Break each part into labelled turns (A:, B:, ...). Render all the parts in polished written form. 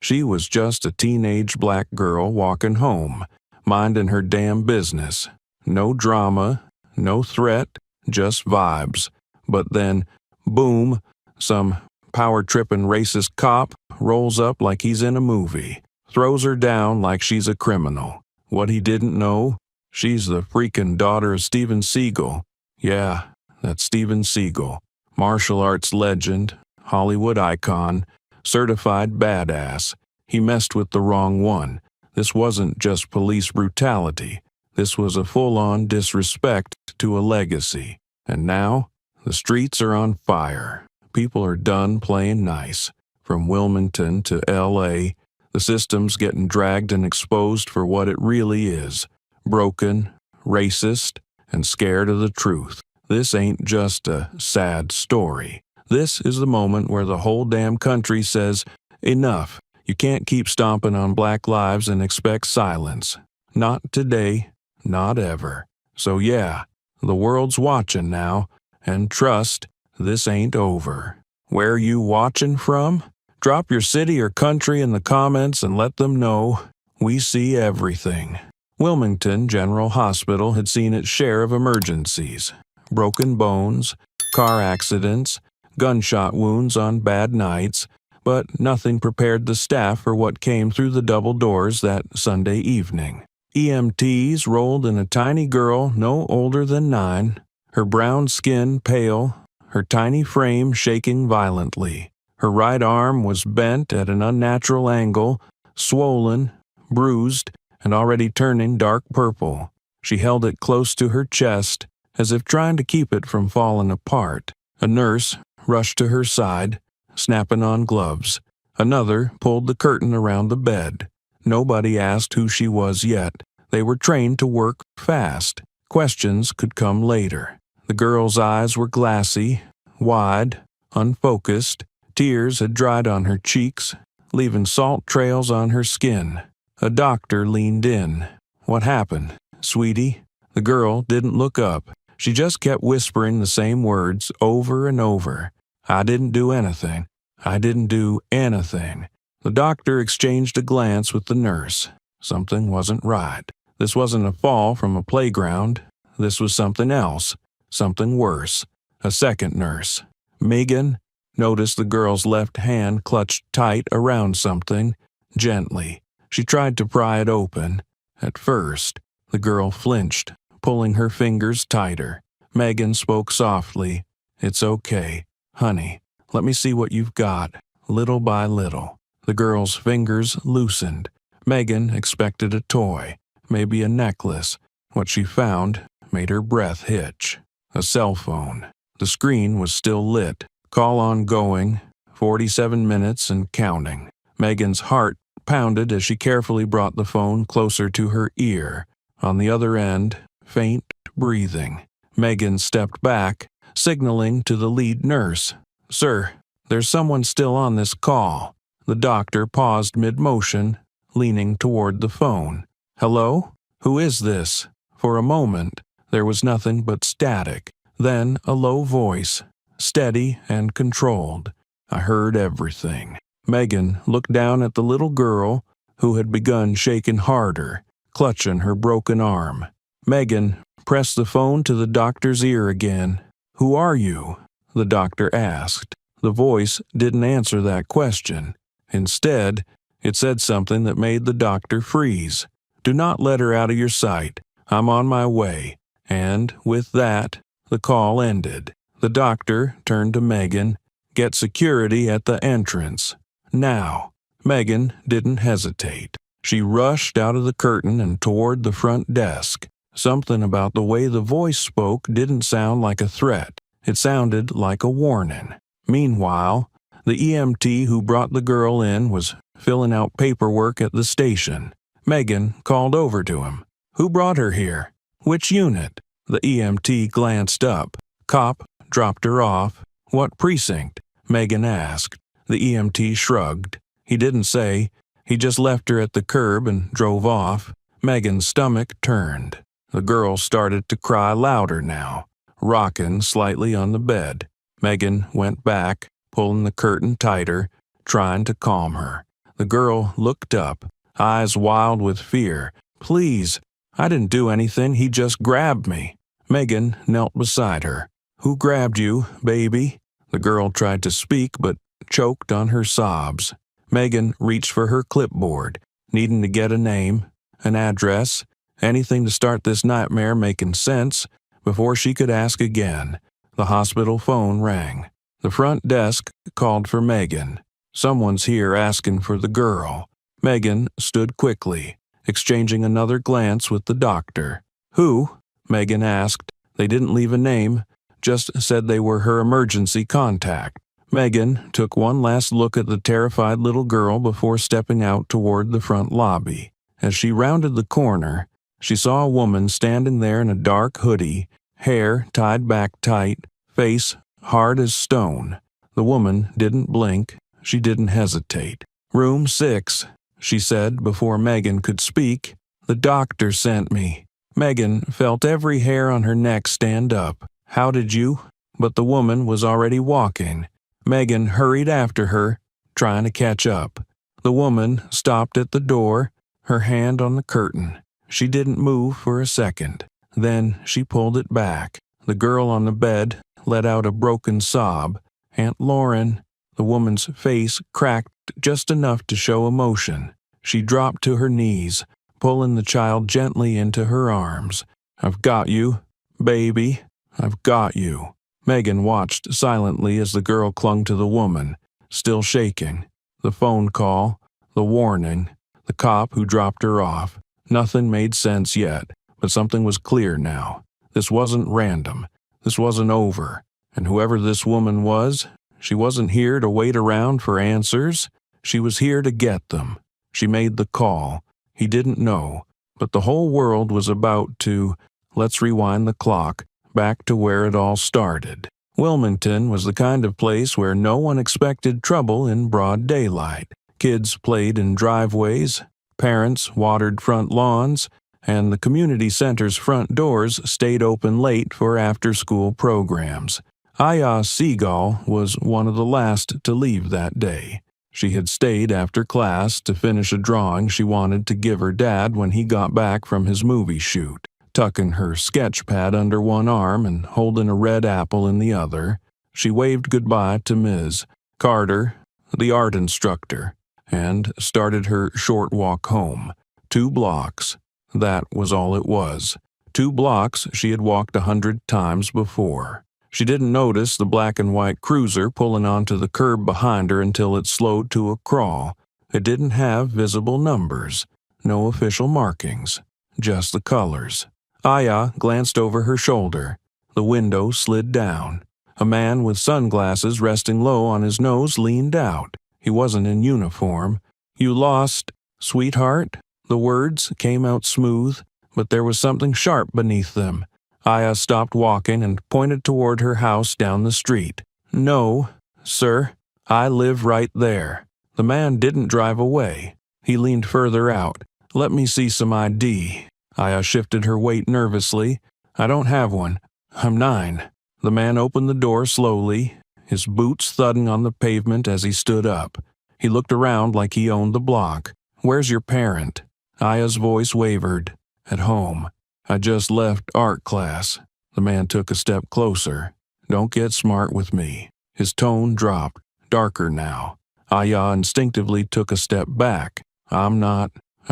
A: She was just a teenage black girl walking home, minding her damn business. No drama, no threat, just vibes. But then, boom, some power-tripping racist cop rolls up like he's in a movie, throws her down like she's a criminal. What he didn't know? She's the freaking daughter of Steven Seagal. Yeah, that's Steven Seagal. Martial arts legend, Hollywood icon, certified badass. He messed with the wrong one. This wasn't just police brutality. This was a full-on disrespect to a legacy. And now, the streets are on fire. People are done playing nice. From Wilmington to L.A., the system's getting dragged and exposed for what it really is. Broken, racist, and scared of the truth. This ain't just a sad story. This is the moment where the whole damn country says, enough. You can't keep stomping on black lives and expect silence. Not today, not ever. So yeah, the world's watching now, and trust, this ain't over. Where you watching from? Drop your city or country in the comments and let them know we see everything. Wilmington General Hospital had seen its share of emergencies. Broken bones, car accidents, gunshot wounds on bad nights, but nothing prepared the staff for what came through the double doors that Sunday evening. EMTs rolled in a tiny girl no older than 9, her brown skin pale, her tiny frame shaking violently. Her right arm was bent at an unnatural angle, swollen, bruised, and already turning dark purple. She held it close to her chest, as if trying to keep it from falling apart. A nurse rushed to her side, snapping on gloves. Another pulled the curtain around the bed. Nobody asked who she was yet. They were trained to work fast. Questions could come later. The girl's eyes were glassy, wide, unfocused. Tears had dried on her cheeks, leaving salt trails on her skin. A doctor leaned in. "What happened, sweetie?" The girl didn't look up. She just kept whispering the same words over and over. "I didn't do anything. I didn't do anything." The doctor exchanged a glance with the nurse. Something wasn't right. This wasn't a fall from a playground. This was something else. Something worse. A second nurse, Megan, noticed the girl's left hand clutched tight around something, gently. She tried to pry it open. At first, the girl flinched, pulling her fingers tighter. Megan spoke softly. "It's okay, honey. Let me see what you've got." Little by little, the girl's fingers loosened. Megan expected a toy, maybe a necklace. What she found made her breath hitch. A cell phone. The screen was still lit. Call ongoing, 47 minutes and counting. Megan's heart pounded as she carefully brought the phone closer to her ear. On the other end, faint breathing. Megan stepped back, signaling to the lead nurse. "Sir, there's someone still on this call." The doctor paused mid-motion, leaning toward the phone. "Hello? Who is this?" For a moment, there was nothing but static. Then a low voice, steady and controlled. I heard everything. Megan looked down at the little girl, who had begun shaking harder, clutching her broken arm. Megan pressed the phone to the doctor's ear again. "Who are you?" the doctor asked. The voice didn't answer that question. Instead, it said something that made the doctor freeze. "Do not let her out of your sight. I'm on my way." And with that, the call ended. The doctor turned to Megan. "Get security at the entrance. Now." Megan didn't hesitate. She rushed out of the curtain and toward the front desk. Something about the way the voice spoke didn't sound like a threat. It sounded like a warning. Meanwhile, the EMT who brought the girl in was filling out paperwork at the station. Megan called over to him. "Who brought her here? Which unit?" The EMT glanced up. "Cop dropped her off." "What precinct?" Megan asked. The EMT shrugged. He didn't say. He just left her at the curb and drove off. Megan's stomach turned. The girl started to cry louder now, rocking slightly on the bed. Megan went back, pulling the curtain tighter, trying to calm her. The girl looked up, eyes wild with fear. "Please, I didn't do anything. He just grabbed me." Megan knelt beside her. "Who grabbed you, baby?" The girl tried to speak but choked on her sobs. Megan reached for her clipboard, needing to get a name, an address, anything to start this nightmare making sense before she could ask again. The hospital phone rang. The front desk called for Megan. "Someone's here asking for the girl." Megan stood quickly, exchanging another glance with the doctor. "Who?" Megan asked. They didn't leave a name, just said they were her emergency contact. Megan took one last look at the terrified little girl before stepping out toward the front lobby. As she rounded the corner, she saw a woman standing there in a dark hoodie, hair tied back tight, face hard as stone. The woman didn't blink. She didn't hesitate. "Room 6, she said before Megan could speak. "The doctor sent me." Megan felt every hair on her neck stand up. "How did you?" But the woman was already walking. Megan hurried after her, trying to catch up. The woman stopped at the door, her hand on the curtain. She didn't move for a second. Then she pulled it back. The girl on the bed let out a broken sob. "Aunt Lauren." The woman's face cracked just enough to show emotion. She dropped to her knees, pulling the child gently into her arms. "I've got you, baby. I've got you." Megan watched silently as the girl clung to the woman, still shaking. The phone call, the warning, the cop who dropped her off. Nothing made sense yet, but something was clear now. This wasn't random. This wasn't over. And whoever this woman was, she wasn't here to wait around for answers. She was here to get them. She made the call. He didn't know, but the whole world was about to, let's rewind the clock, back to where it all started. Wilmington was the kind of place where no one expected trouble in broad daylight. Kids played in driveways, parents watered front lawns, and the community center's front doors stayed open late for after-school programs. Aya Seagal was one of the last to leave that day. She had stayed after class to finish a drawing she wanted to give her dad when he got back from his movie shoot. Tucking her sketch pad under one arm and holding a red apple in the other, she waved goodbye to Ms. Carter, the art instructor, and started her short walk home. 2 blocks. That was all it was. 2 blocks she had walked 100 times before. She didn't notice the black and white cruiser pulling onto the curb behind her until it slowed to a crawl. It didn't have visible numbers, no official markings, just the colors. Aya glanced over her shoulder. The window slid down. A man with sunglasses resting low on his nose leaned out. He wasn't in uniform. "You lost, sweetheart?" The words came out smooth, but there was something sharp beneath them. Aya stopped walking and pointed toward her house down the street. "No, sir. I live right there." The man didn't drive away. He leaned further out. "Let me see some ID." Aya shifted her weight nervously. "I don't have one. I'm 9. The man opened the door slowly, his boots thudding on the pavement as he stood up. He looked around like he owned the block. "Where's your parent?" Aya's voice wavered. "At home. I just left art class." The man took a step closer. "Don't get smart with me." His tone dropped, darker now. Aya instinctively took a step back. I'm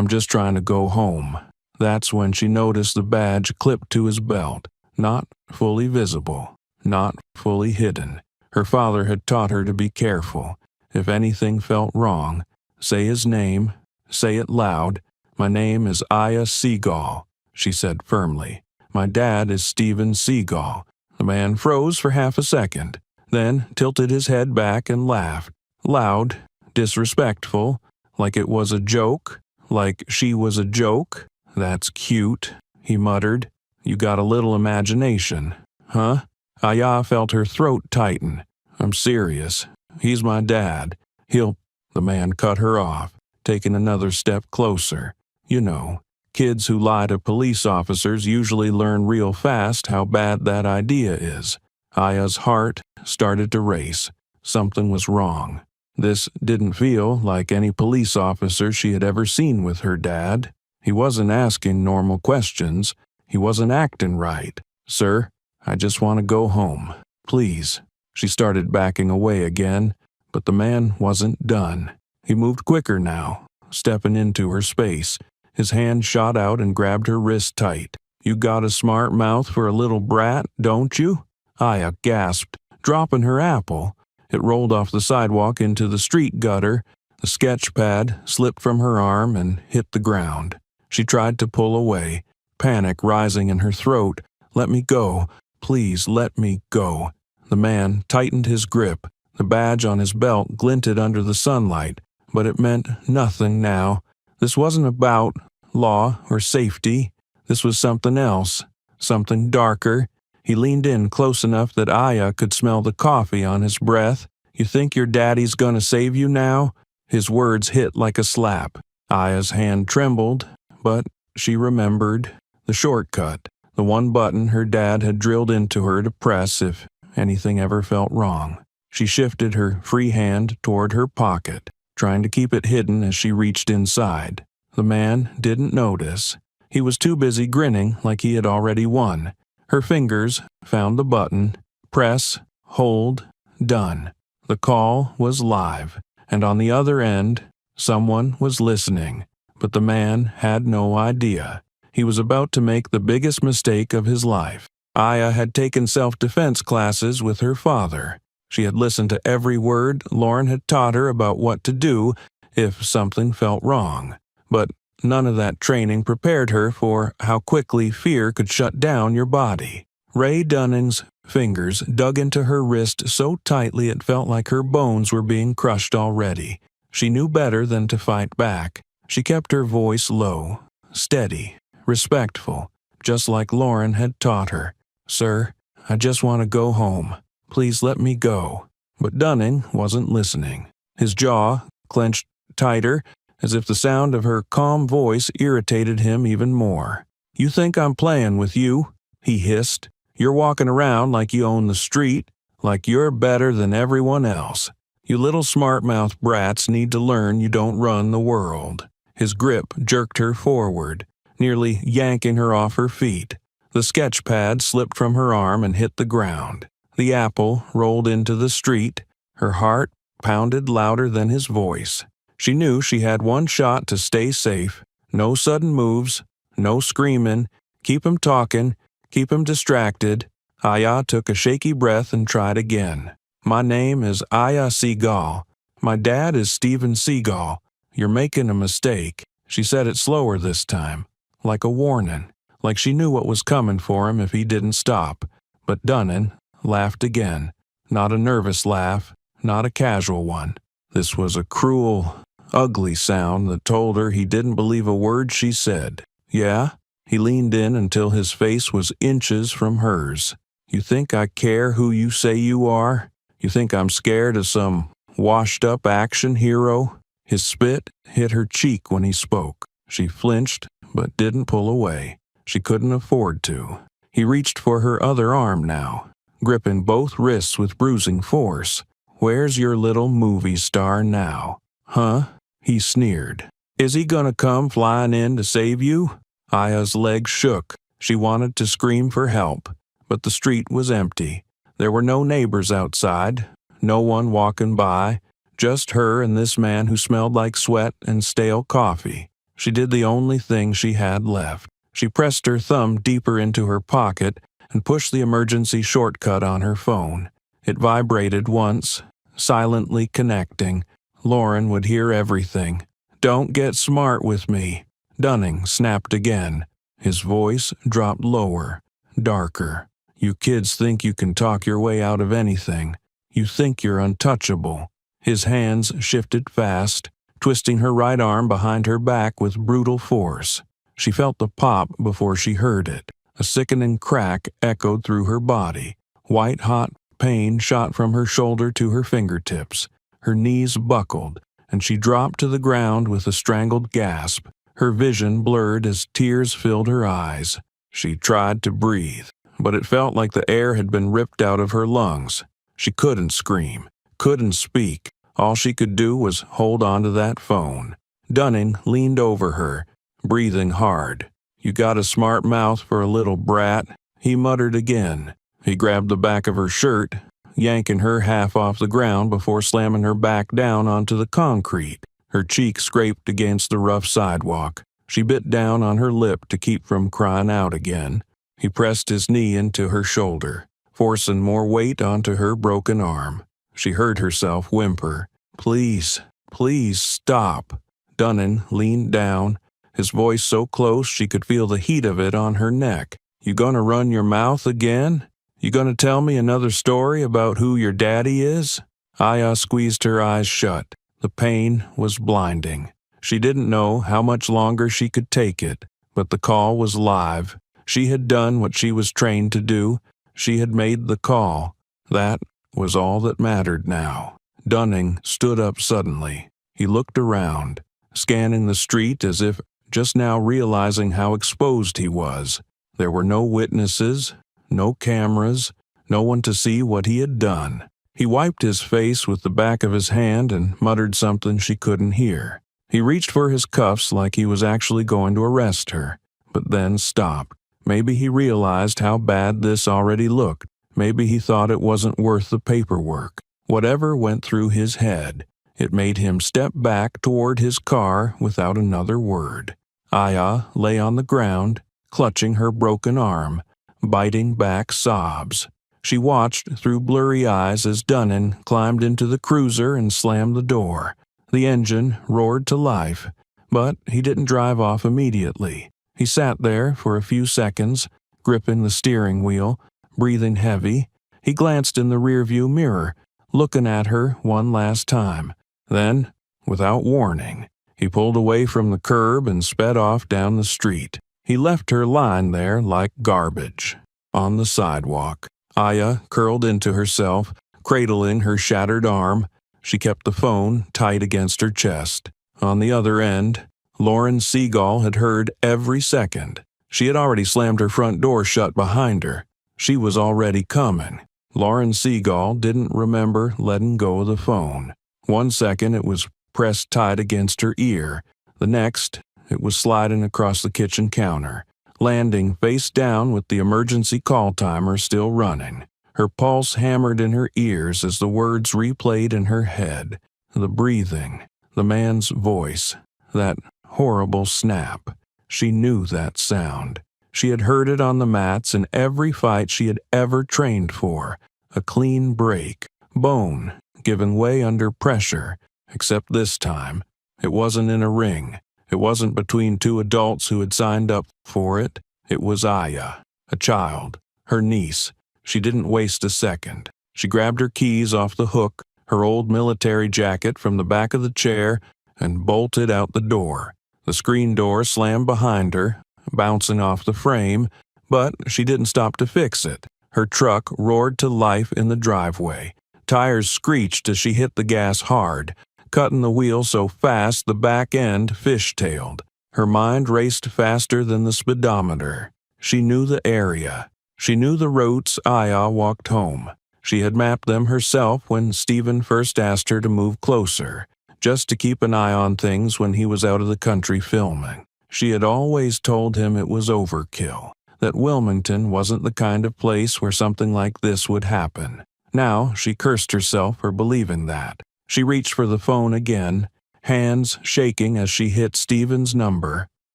A: just trying to go home." That's when she noticed the badge clipped to his belt, not fully visible, not fully hidden. Her father had taught her to be careful. If anything felt wrong, say his name, say it loud. "My name is Aya Seagal," she said firmly. "My dad is Steven Seagal." The man froze for half a second, then tilted his head back and laughed. Loud, disrespectful, like it was a joke, like she was a joke. "That's cute," he muttered. "You got a little imagination, huh?" Aya felt her throat tighten. "I'm serious. He's my dad. He'll—" The man cut her off, taking another step closer. "You know, kids who lie to police officers usually learn real fast how bad that idea is." Aya's heart started to race. Something was wrong. This didn't feel like any police officer she had ever seen with her dad. He wasn't asking normal questions. He wasn't acting right. "Sir, I just want to go home. Please." She started backing away again, but the man wasn't done. He moved quicker now, stepping into her space. His hand shot out and grabbed her wrist tight. "You got a smart mouth for a little brat, don't you?" Aya gasped, dropping her apple. It rolled off the sidewalk into the street gutter. The sketch pad slipped from her arm and hit the ground. She tried to pull away, panic rising in her throat. "Let me go. Please let me go." The man tightened his grip. The badge on his belt glinted under the sunlight, but it meant nothing now. This wasn't about law or safety. This was something else, something darker. He leaned in close enough that Aya could smell the coffee on his breath. "You think your daddy's gonna save you now?" His words hit like a slap. Aya's hand trembled, but she remembered the shortcut, the one button her dad had drilled into her to press if anything ever felt wrong. She shifted her free hand toward her pocket, trying to keep it hidden as she reached inside. The man didn't notice. He was too busy grinning like he had already won. Her fingers found the button. Press, hold, done. The call was live, and on the other end, someone was listening. But the man had no idea. He was about to make the biggest mistake of his life. Aya had taken self-defense classes with her father. She had listened to every word Lauren had taught her about what to do if something felt wrong. But none of that training prepared her for how quickly fear could shut down your body. Ray Dunning's fingers dug into her wrist so tightly it felt like her bones were being crushed already. She knew better than to fight back. She kept her voice low, steady, respectful, just like Lauren had taught her. "Sir, I just want to go home. Please let me go." But Dunning wasn't listening. His jaw clenched tighter, as if the sound of her calm voice irritated him even more. "You think I'm playing with you?" he hissed. "You're walking around like you own the street, like you're better than everyone else. You little smart-mouth brats need to learn you don't run the world." His grip jerked her forward, nearly yanking her off her feet. The sketch pad slipped from her arm and hit the ground. The apple rolled into the street. Her heart pounded louder than his voice. She knew she had one shot to stay safe. No sudden moves, no screaming. Keep him talking, keep him distracted. Aya took a shaky breath and tried again. "My name is Aya Seagal. My dad is Steven Seagal. You're making a mistake." She said it slower this time, like a warning, like she knew what was coming for him if he didn't stop. But Dunning laughed again. Not a nervous laugh, not a casual one. This was a cruel, ugly sound that told her he didn't believe a word she said. "Yeah?" He leaned in until his face was inches from hers. "You think I care who you say you are? You think I'm scared of some washed-up action hero?" His spit hit her cheek when he spoke. She flinched, but didn't pull away. She couldn't afford to. He reached for her other arm now, gripping both wrists with bruising force. "Where's your little movie star now? Huh?" he sneered. "Is he gonna come flying in to save you?" Aya's legs shook. She wanted to scream for help, but the street was empty. There were no neighbors outside, no one walking by, just her and this man who smelled like sweat and stale coffee. She did the only thing she had left. She pressed her thumb deeper into her pocket and pushed the emergency shortcut on her phone. It vibrated once, silently connecting. Lauren would hear everything. "Don't get smart with me." Dunning snapped again. His voice dropped lower, darker. "You kids think you can talk your way out of anything. You think you're untouchable." His hands shifted fast, twisting her right arm behind her back with brutal force. She felt the pop before she heard it. A sickening crack echoed through her body. White-hot pain shot from her shoulder to her fingertips. Her knees buckled, and she dropped to the ground with a strangled gasp. Her vision blurred as tears filled her eyes. She tried to breathe, but it felt like the air had been ripped out of her lungs. She couldn't scream, couldn't speak. All she could do was hold on to that phone. Dunning leaned over her, breathing hard. "You got a smart mouth for a little brat," he muttered again. He grabbed the back of her shirt, yanking her half off the ground before slamming her back down onto the concrete. Her cheek scraped against the rough sidewalk. She bit down on her lip to keep from crying out again. He pressed his knee into her shoulder, forcing more weight onto her broken arm. She heard herself whimper, "Please, please stop." Dunning leaned down, his voice so close she could feel the heat of it on her neck. "You gonna run your mouth again? You gonna tell me another story about who your daddy is?" Aya squeezed her eyes shut. The pain was blinding. She didn't know how much longer she could take it, but the call was live. She had done what she was trained to do. She had made the call. That was all that mattered now. Dunning stood up suddenly. He looked around, scanning the street as if just now realizing how exposed he was. There were no witnesses, no cameras, no one to see what he had done. He wiped his face with the back of his hand and muttered something she couldn't hear. He reached for his cuffs like he was actually going to arrest her, but then stopped. Maybe he realized how bad this already looked. Maybe he thought it wasn't worth the paperwork. Whatever went through his head, it made him step back toward his car without another word. Aya lay on the ground, clutching her broken arm, biting back sobs. She watched through blurry eyes as Dunning climbed into the cruiser and slammed the door. The engine roared to life, but he didn't drive off immediately. He sat there for a few seconds, gripping the steering wheel, breathing heavy. He glanced in the rearview mirror, looking at her one last time. Then, without warning, he pulled away from the curb and sped off down the street. He left her lying there like garbage. On the sidewalk, Aya curled into herself, cradling her shattered arm. She kept the phone tight against her chest. On the other end, Lauren Seagal had heard every second. She had already slammed her front door shut behind her. She was already coming. Lauren Seagal didn't remember letting go of the phone. 1 second it was pressed tight against her ear. The next, it was sliding across the kitchen counter, landing face down with the emergency call timer still running. Her pulse hammered in her ears as the words replayed in her head. The breathing, the man's voice, that horrible snap. She knew that sound. She had heard it on the mats in every fight she had ever trained for. A clean break, bone giving way under pressure, except this time, it wasn't in a ring. It wasn't between two adults who had signed up for it. It was Aya, a child, her niece. She didn't waste a second. She grabbed her keys off the hook, her old military jacket from the back of the chair, and bolted out the door. The screen door slammed behind her, bouncing off the frame, but she didn't stop to fix it. Her truck roared to life in the driveway. Tires screeched as she hit the gas hard, cutting the wheel so fast the back end fish-tailed. Her mind raced faster than the speedometer. She knew the area. She knew the routes Aya walked home. She had mapped them herself when Stephen first asked her to move closer, just to keep an eye on things when he was out of the country filming. She had always told him it was overkill, that Wilmington wasn't the kind of place where something like this would happen. Now she cursed herself for believing that. She reached for the phone again, hands shaking as she hit Stephen's number.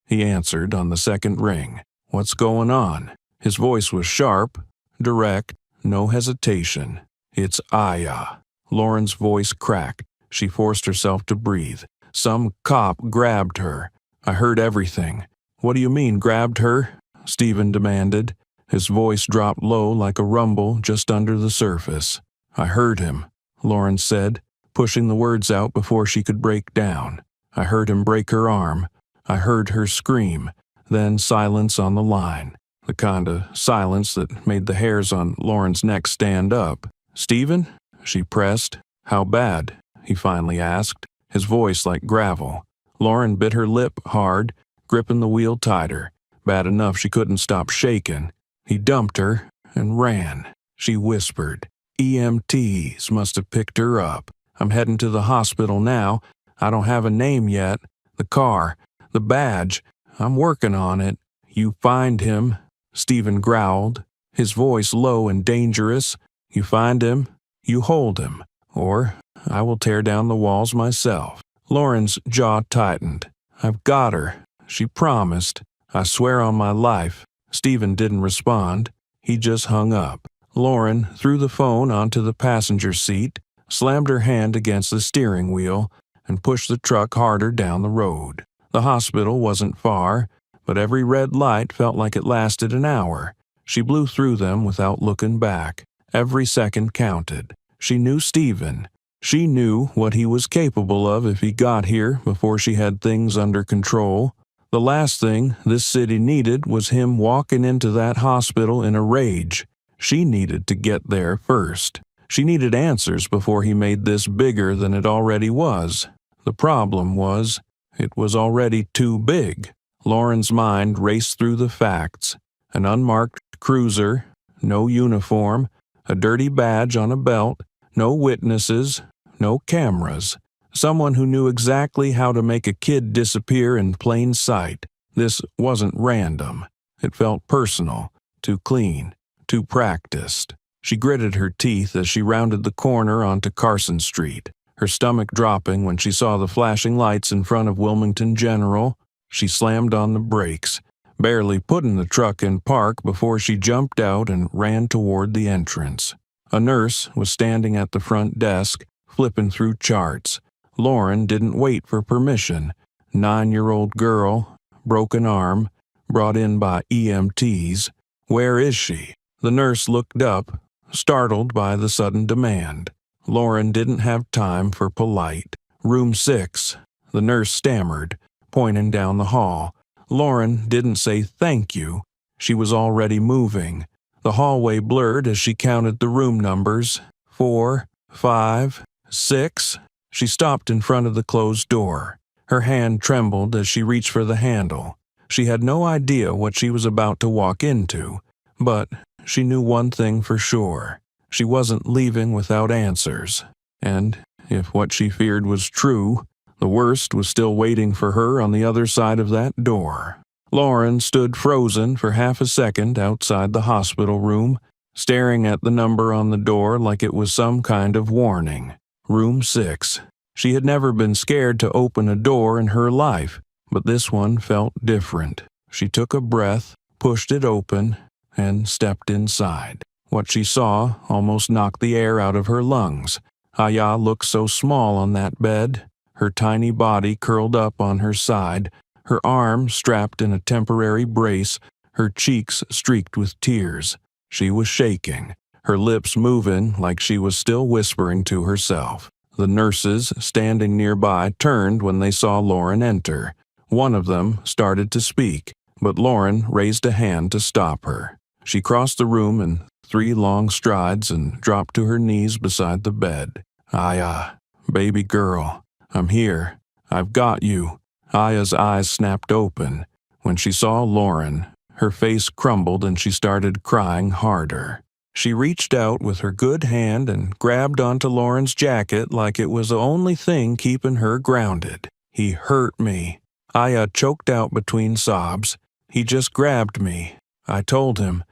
A: He answered on the second ring. "What's going on?" His voice was sharp, direct, no hesitation. "It's Aya." Lauren's voice cracked. She forced herself to breathe. "Some cop grabbed her. I heard everything." "What do you mean, grabbed her?" Stephen demanded. His voice dropped low like a rumble just under the surface. "I heard him," Lauren said, pushing the words out before she could break down. "I heard him break her arm. I heard her scream." Then silence on the line. The kind of silence that made the hairs on Lauren's neck stand up. "Stephen?" she pressed. "How bad?" he finally asked, his voice like gravel. Lauren bit her lip hard, gripping the wheel tighter. Bad enough she couldn't stop shaking. "He dumped her and ran," she whispered. "EMTs must have picked her up." I'm heading to the hospital now. I don't have a name yet. The car, the badge. I'm working on it." "You find him," Stephen growled, his voice low and dangerous. "You find him, you hold him, or I will tear down the walls myself." Lauren's jaw tightened. "I've got her. She promised. I swear on my life." Stephen didn't respond. He just hung up. Lauren threw the phone onto the passenger seat, slammed her hand against the steering wheel, and pushed the truck harder down the road. The hospital wasn't far, but every red light felt like it lasted an hour. She blew through them without looking back. Every second counted. She knew Stephen. She knew what he was capable of if he got here before she had things under control. The last thing this city needed was him walking into that hospital in a rage. She needed to get there first. She needed answers before he made this bigger than it already was. The problem was, it was already too big. Lauren's mind raced through the facts. An unmarked cruiser, no uniform, a dirty badge on a belt, no witnesses, no cameras. Someone who knew exactly how to make a kid disappear in plain sight. This wasn't random. It felt personal, too clean, too practiced. She gritted her teeth as she rounded the corner onto Carson Street, her stomach dropping when she saw the flashing lights in front of Wilmington General. She slammed on the brakes, barely putting the truck in park before she jumped out and ran toward the entrance. A nurse was standing at the front desk, flipping through charts. Lauren didn't wait for permission. 9-year-old girl, broken arm, brought in by EMTs. "Where is she?" The nurse looked up, startled by the sudden demand. Lauren didn't have time for polite. "Room 6, the nurse stammered, pointing down the hall. Lauren didn't say thank you. She was already moving. The hallway blurred as she counted the room numbers. 4, 5, 6. She stopped in front of the closed door. Her hand trembled as she reached for the handle. She had no idea what she was about to walk into, but she knew one thing for sure. She wasn't leaving without answers. And if what she feared was true, the worst was still waiting for her on the other side of that door. Lauren stood frozen for half a second outside the hospital room, staring at the number on the door like it was some kind of warning. Room 6. She had never been scared to open a door in her life, but this one felt different. She took a breath, pushed it open, and stepped inside. What she saw almost knocked the air out of her lungs. Aya looked so small on that bed, her tiny body curled up on her side, her arm strapped in a temporary brace, her cheeks streaked with tears. She was shaking, her lips moving like she was still whispering to herself. The nurses standing nearby turned when they saw Lauren enter. One of them started to speak, but Lauren raised a hand to stop her. She crossed the room in 3 long strides and dropped to her knees beside the bed. "Aya, baby girl, I'm here. I've got you." Aya's eyes snapped open. When she saw Lauren, her face crumbled and she started crying harder. She reached out with her good hand and grabbed onto Lauren's jacket like it was the only thing keeping her grounded. "He hurt me." Aya choked out between sobs. "He just grabbed me. I told him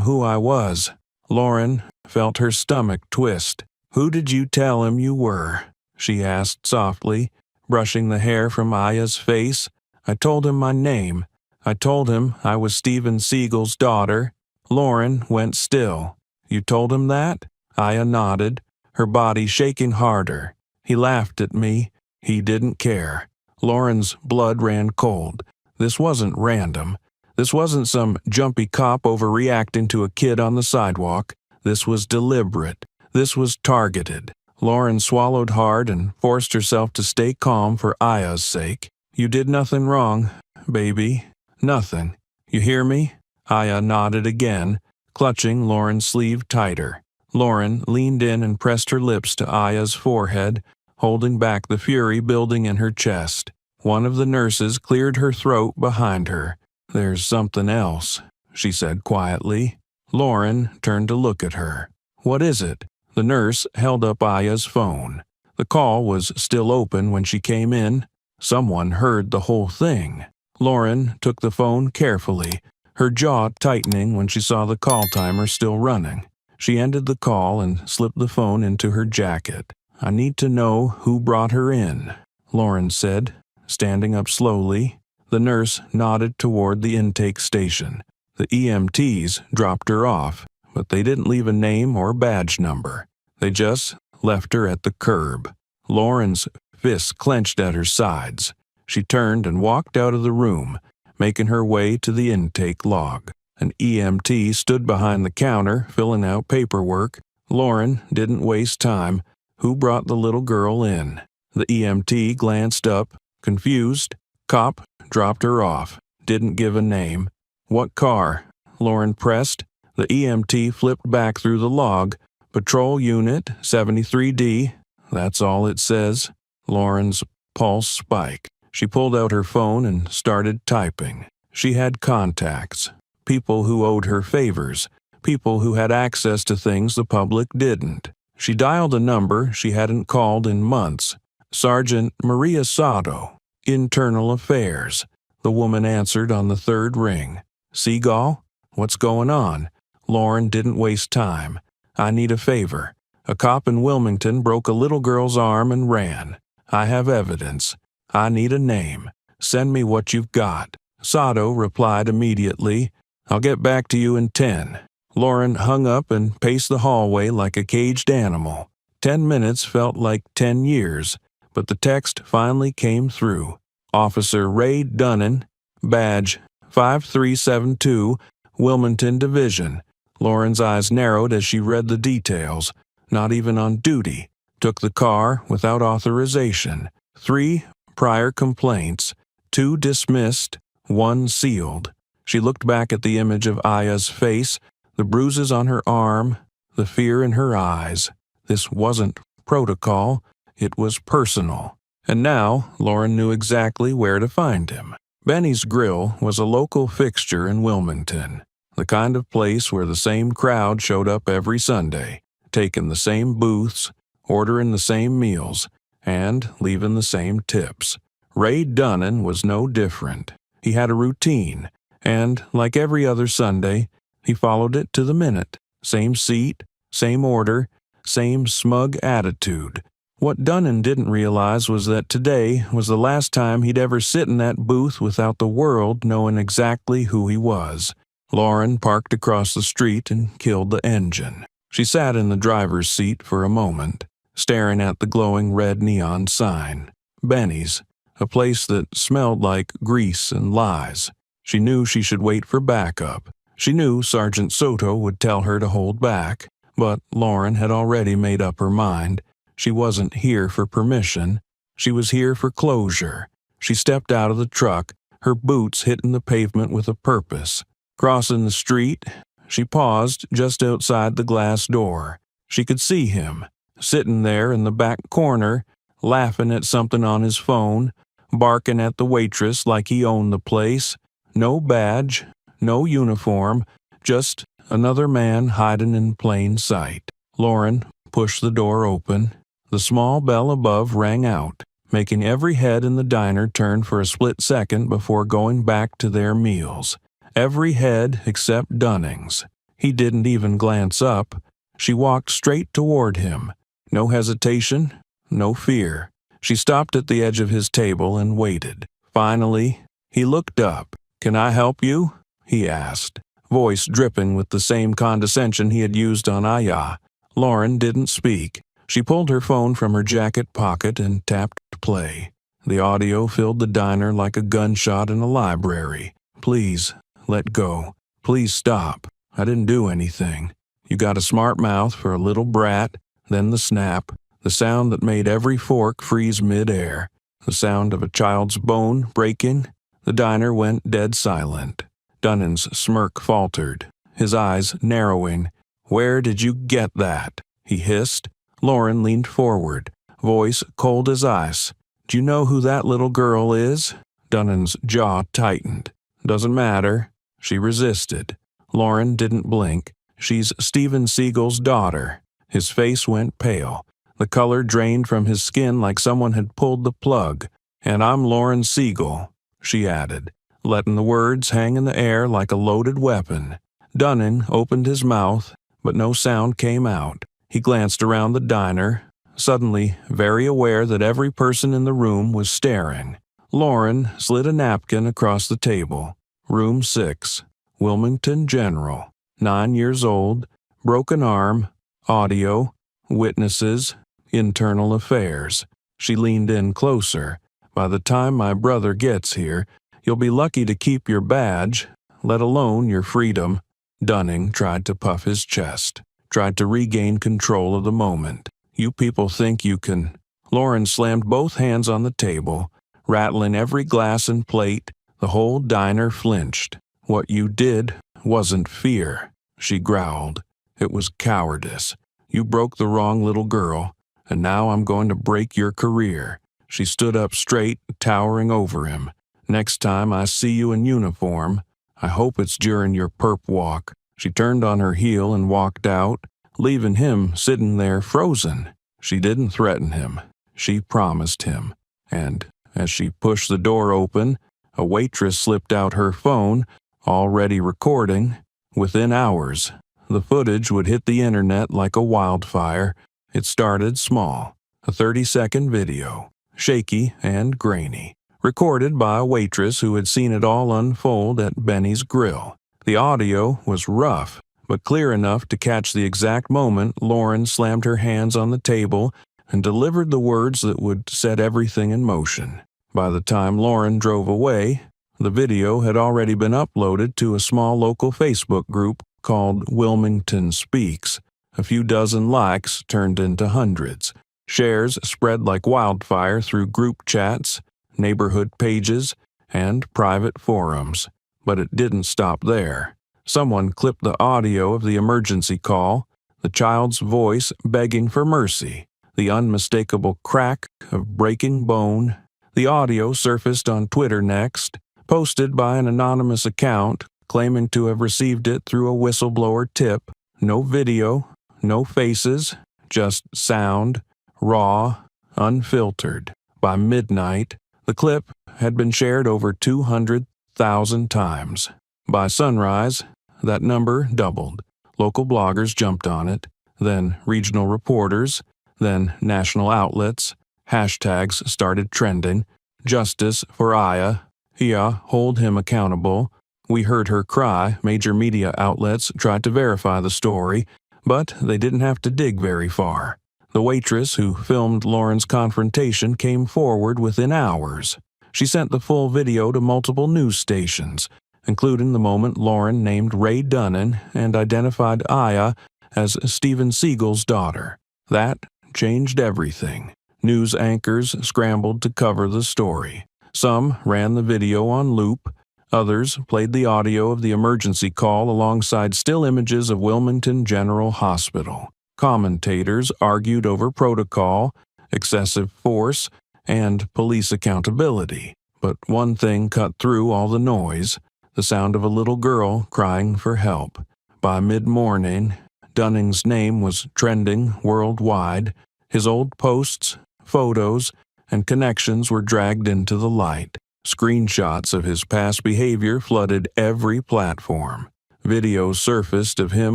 A: who I was." Lauren felt her stomach twist. "Who did you tell him you were?" she asked softly, brushing the hair from Aya's face. "I told him my name. I told him I was Steven Seagal's daughter." Lauren went still. "You told him that?" Aya nodded, her body shaking harder. "He laughed at me. He didn't care." Lauren's blood ran cold. This wasn't random. This wasn't some jumpy cop overreacting to a kid on the sidewalk. This was deliberate. This was targeted. Lauren swallowed hard and forced herself to stay calm for Aya's sake. "You did nothing wrong, baby. Nothing. You hear me?" Aya nodded again, clutching Lauren's sleeve tighter. Lauren leaned in and pressed her lips to Aya's forehead, holding back the fury building in her chest. One of the nurses cleared her throat behind her. "There's something else," she said quietly. Lauren turned to look at her. "What is it?" The nurse held up Aya's phone. The call was still open when she came in. Someone heard the whole thing. Lauren took the phone carefully, her jaw tightening when she saw the call timer still running. She ended the call and slipped the phone into her jacket. "I need to know who brought her in," Lauren said, standing up slowly. The nurse nodded toward the intake station. The EMTs dropped her off, but they didn't leave a name or badge number. They just left her at the curb. Lauren's fists clenched at her sides. She turned and walked out of the room, making her way to the intake log. An EMT stood behind the counter, filling out paperwork. Lauren didn't waste time. Who brought the little girl in? The EMT glanced up, confused. Cop dropped her off. Didn't give a name. What car? Lauren pressed. The EMT flipped back through the log. Patrol Unit 73D. That's all it says. Lauren's pulse spiked. She pulled out her phone and started typing. She had contacts. People who owed her favors. People who had access to things the public didn't. She dialed a number she hadn't called in months. Sergeant Maria Sotto, Internal Affairs. The woman answered on the third ring. Seagal? What's going on? Lauren didn't waste time. I need a favor. A cop in Wilmington broke a little girl's arm and ran. I have evidence. I need a name. Send me what you've got. Sotto replied immediately. I'll get back to you in 10. Lauren hung up and paced the hallway like a caged animal. 10 minutes felt like 10 years, but the text finally came through. Officer Ray Dunnan, badge 5372, Wilmington Division. Lauren's eyes narrowed as she read the details. Not even on duty. Took the car without authorization. 3 prior complaints. 2 dismissed. 1 sealed. She looked back at the image of Aya's face, the bruises on her arm, the fear in her eyes. This wasn't protocol. It was personal. And now Lauren knew exactly where to find him. Benny's Grill was a local fixture in Wilmington. The kind of place where the same crowd showed up every Sunday, taking the same booths, ordering the same meals, and leaving the same tips. Ray Dunnan was no different. He had a routine, and, like every other Sunday, he followed it to the minute. Same seat, same order, same smug attitude. What Dunnan didn't realize was that today was the last time he'd ever sit in that booth without the world knowing exactly who he was. Lauren parked across the street and killed the engine. She sat in the driver's seat for a moment, staring at the glowing red neon sign. Benny's, a place that smelled like grease and lies. She knew she should wait for backup. She knew Sergeant Soto would tell her to hold back, but Lauren had already made up her mind. She wasn't here for permission. She was here for closure. She stepped out of the truck, her boots hitting the pavement with a purpose. Crossing the street, she paused just outside the glass door. She could see him, sitting there in the back corner, laughing at something on his phone, barking at the waitress like he owned the place. No badge, no uniform, just another man hiding in plain sight. Lauren pushed the door open. The small bell above rang out, making every head in the diner turn for a split second before going back to their meals. Every head except Dunning's. He didn't even glance up. She walked straight toward him. No hesitation, no fear. She stopped at the edge of his table and waited. Finally, he looked up. "Can I help you?" he asked, voice dripping with the same condescension he had used on Aya. Lauren didn't speak. She pulled her phone from her jacket pocket and tapped play. The audio filled the diner like a gunshot in a library. "Please, let go. Please stop. I didn't do anything. You got a smart mouth for a little brat." Then the snap, the sound that made every fork freeze mid-air, the sound of a child's bone breaking. The diner went dead silent. Dunnan's smirk faltered, his eyes narrowing. "Where did you get that?" he hissed. Lauren leaned forward, voice cold as ice. "Do you know who that little girl is?" Dunnan's jaw tightened. "Doesn't matter." She resisted. Lauren didn't blink. "She's Steven Seagal's daughter. His face went pale. The color drained from his skin like someone had pulled the plug. "And I'm Lauren Seagal," she added, letting the words hang in the air like a loaded weapon. Dunning opened his mouth, but no sound came out. He glanced around the diner, suddenly very aware that every person in the room was staring. Lauren slid a napkin across the table. Room 6, Wilmington General, 9 years old, broken arm, audio, witnesses, internal affairs. She leaned in closer. "By the time my brother gets here, you'll be lucky to keep your badge, let alone your freedom." Dunning tried to puff his chest, tried to regain control of the moment. "You people think you can..." Lauren slammed both hands on the table, rattling every glass and plate. The whole diner flinched. "What you did wasn't fear," she growled. "It was cowardice. You broke the wrong little girl, and now I'm going to break your career." She stood up straight, towering over him. "Next time I see you in uniform, I hope it's during your perp walk." She turned on her heel and walked out, leaving him sitting there frozen. She didn't threaten him. She promised him. And as she pushed the door open, a waitress slipped out her phone, already recording. Within hours, the footage would hit the internet like a wildfire. It started small, a 30-second video, shaky and grainy, recorded by a waitress who had seen it all unfold at Benny's Grill. The audio was rough, but clear enough to catch the exact moment Lauren slammed her hands on the table and delivered the words that would set everything in motion. By the time Lauren drove away, the video had already been uploaded to a small local Facebook group called Wilmington Speaks. A few dozen likes turned into hundreds. Shares spread like wildfire through group chats, neighborhood pages, and private forums. But it didn't stop there. Someone clipped the audio of the emergency call, the child's voice begging for mercy, the unmistakable crack of breaking bone. The audio surfaced on Twitter next, posted by an anonymous account claiming to have received it through a whistleblower tip. No video, no faces, just sound, raw, unfiltered. By midnight, the clip had been shared over 200,000 times. By sunrise, that number doubled. Local bloggers jumped on it, then regional reporters, then national outlets. Hashtags started trending. "Justice for Aya," "Yeah, hold him accountable," "We heard her cry." Major media outlets tried to verify the story, but they didn't have to dig very far. The waitress who filmed Lauren's confrontation came forward within hours. She sent the full video to multiple news stations, including the moment Lauren named Ray Dunning and identified Aya as Steven Seagal's daughter. That changed everything. News anchors scrambled to cover the story. Some ran the video on loop. Others played the audio of the emergency call alongside still images of Wilmington General Hospital. Commentators argued over protocol, excessive force, and police accountability. But one thing cut through all the noise: the sound of a little girl crying for help. By mid-morning, Dunning's name was trending worldwide. His old posts, photos, and connections were dragged into the light. Screenshots of his past behavior flooded every platform. Videos surfaced of him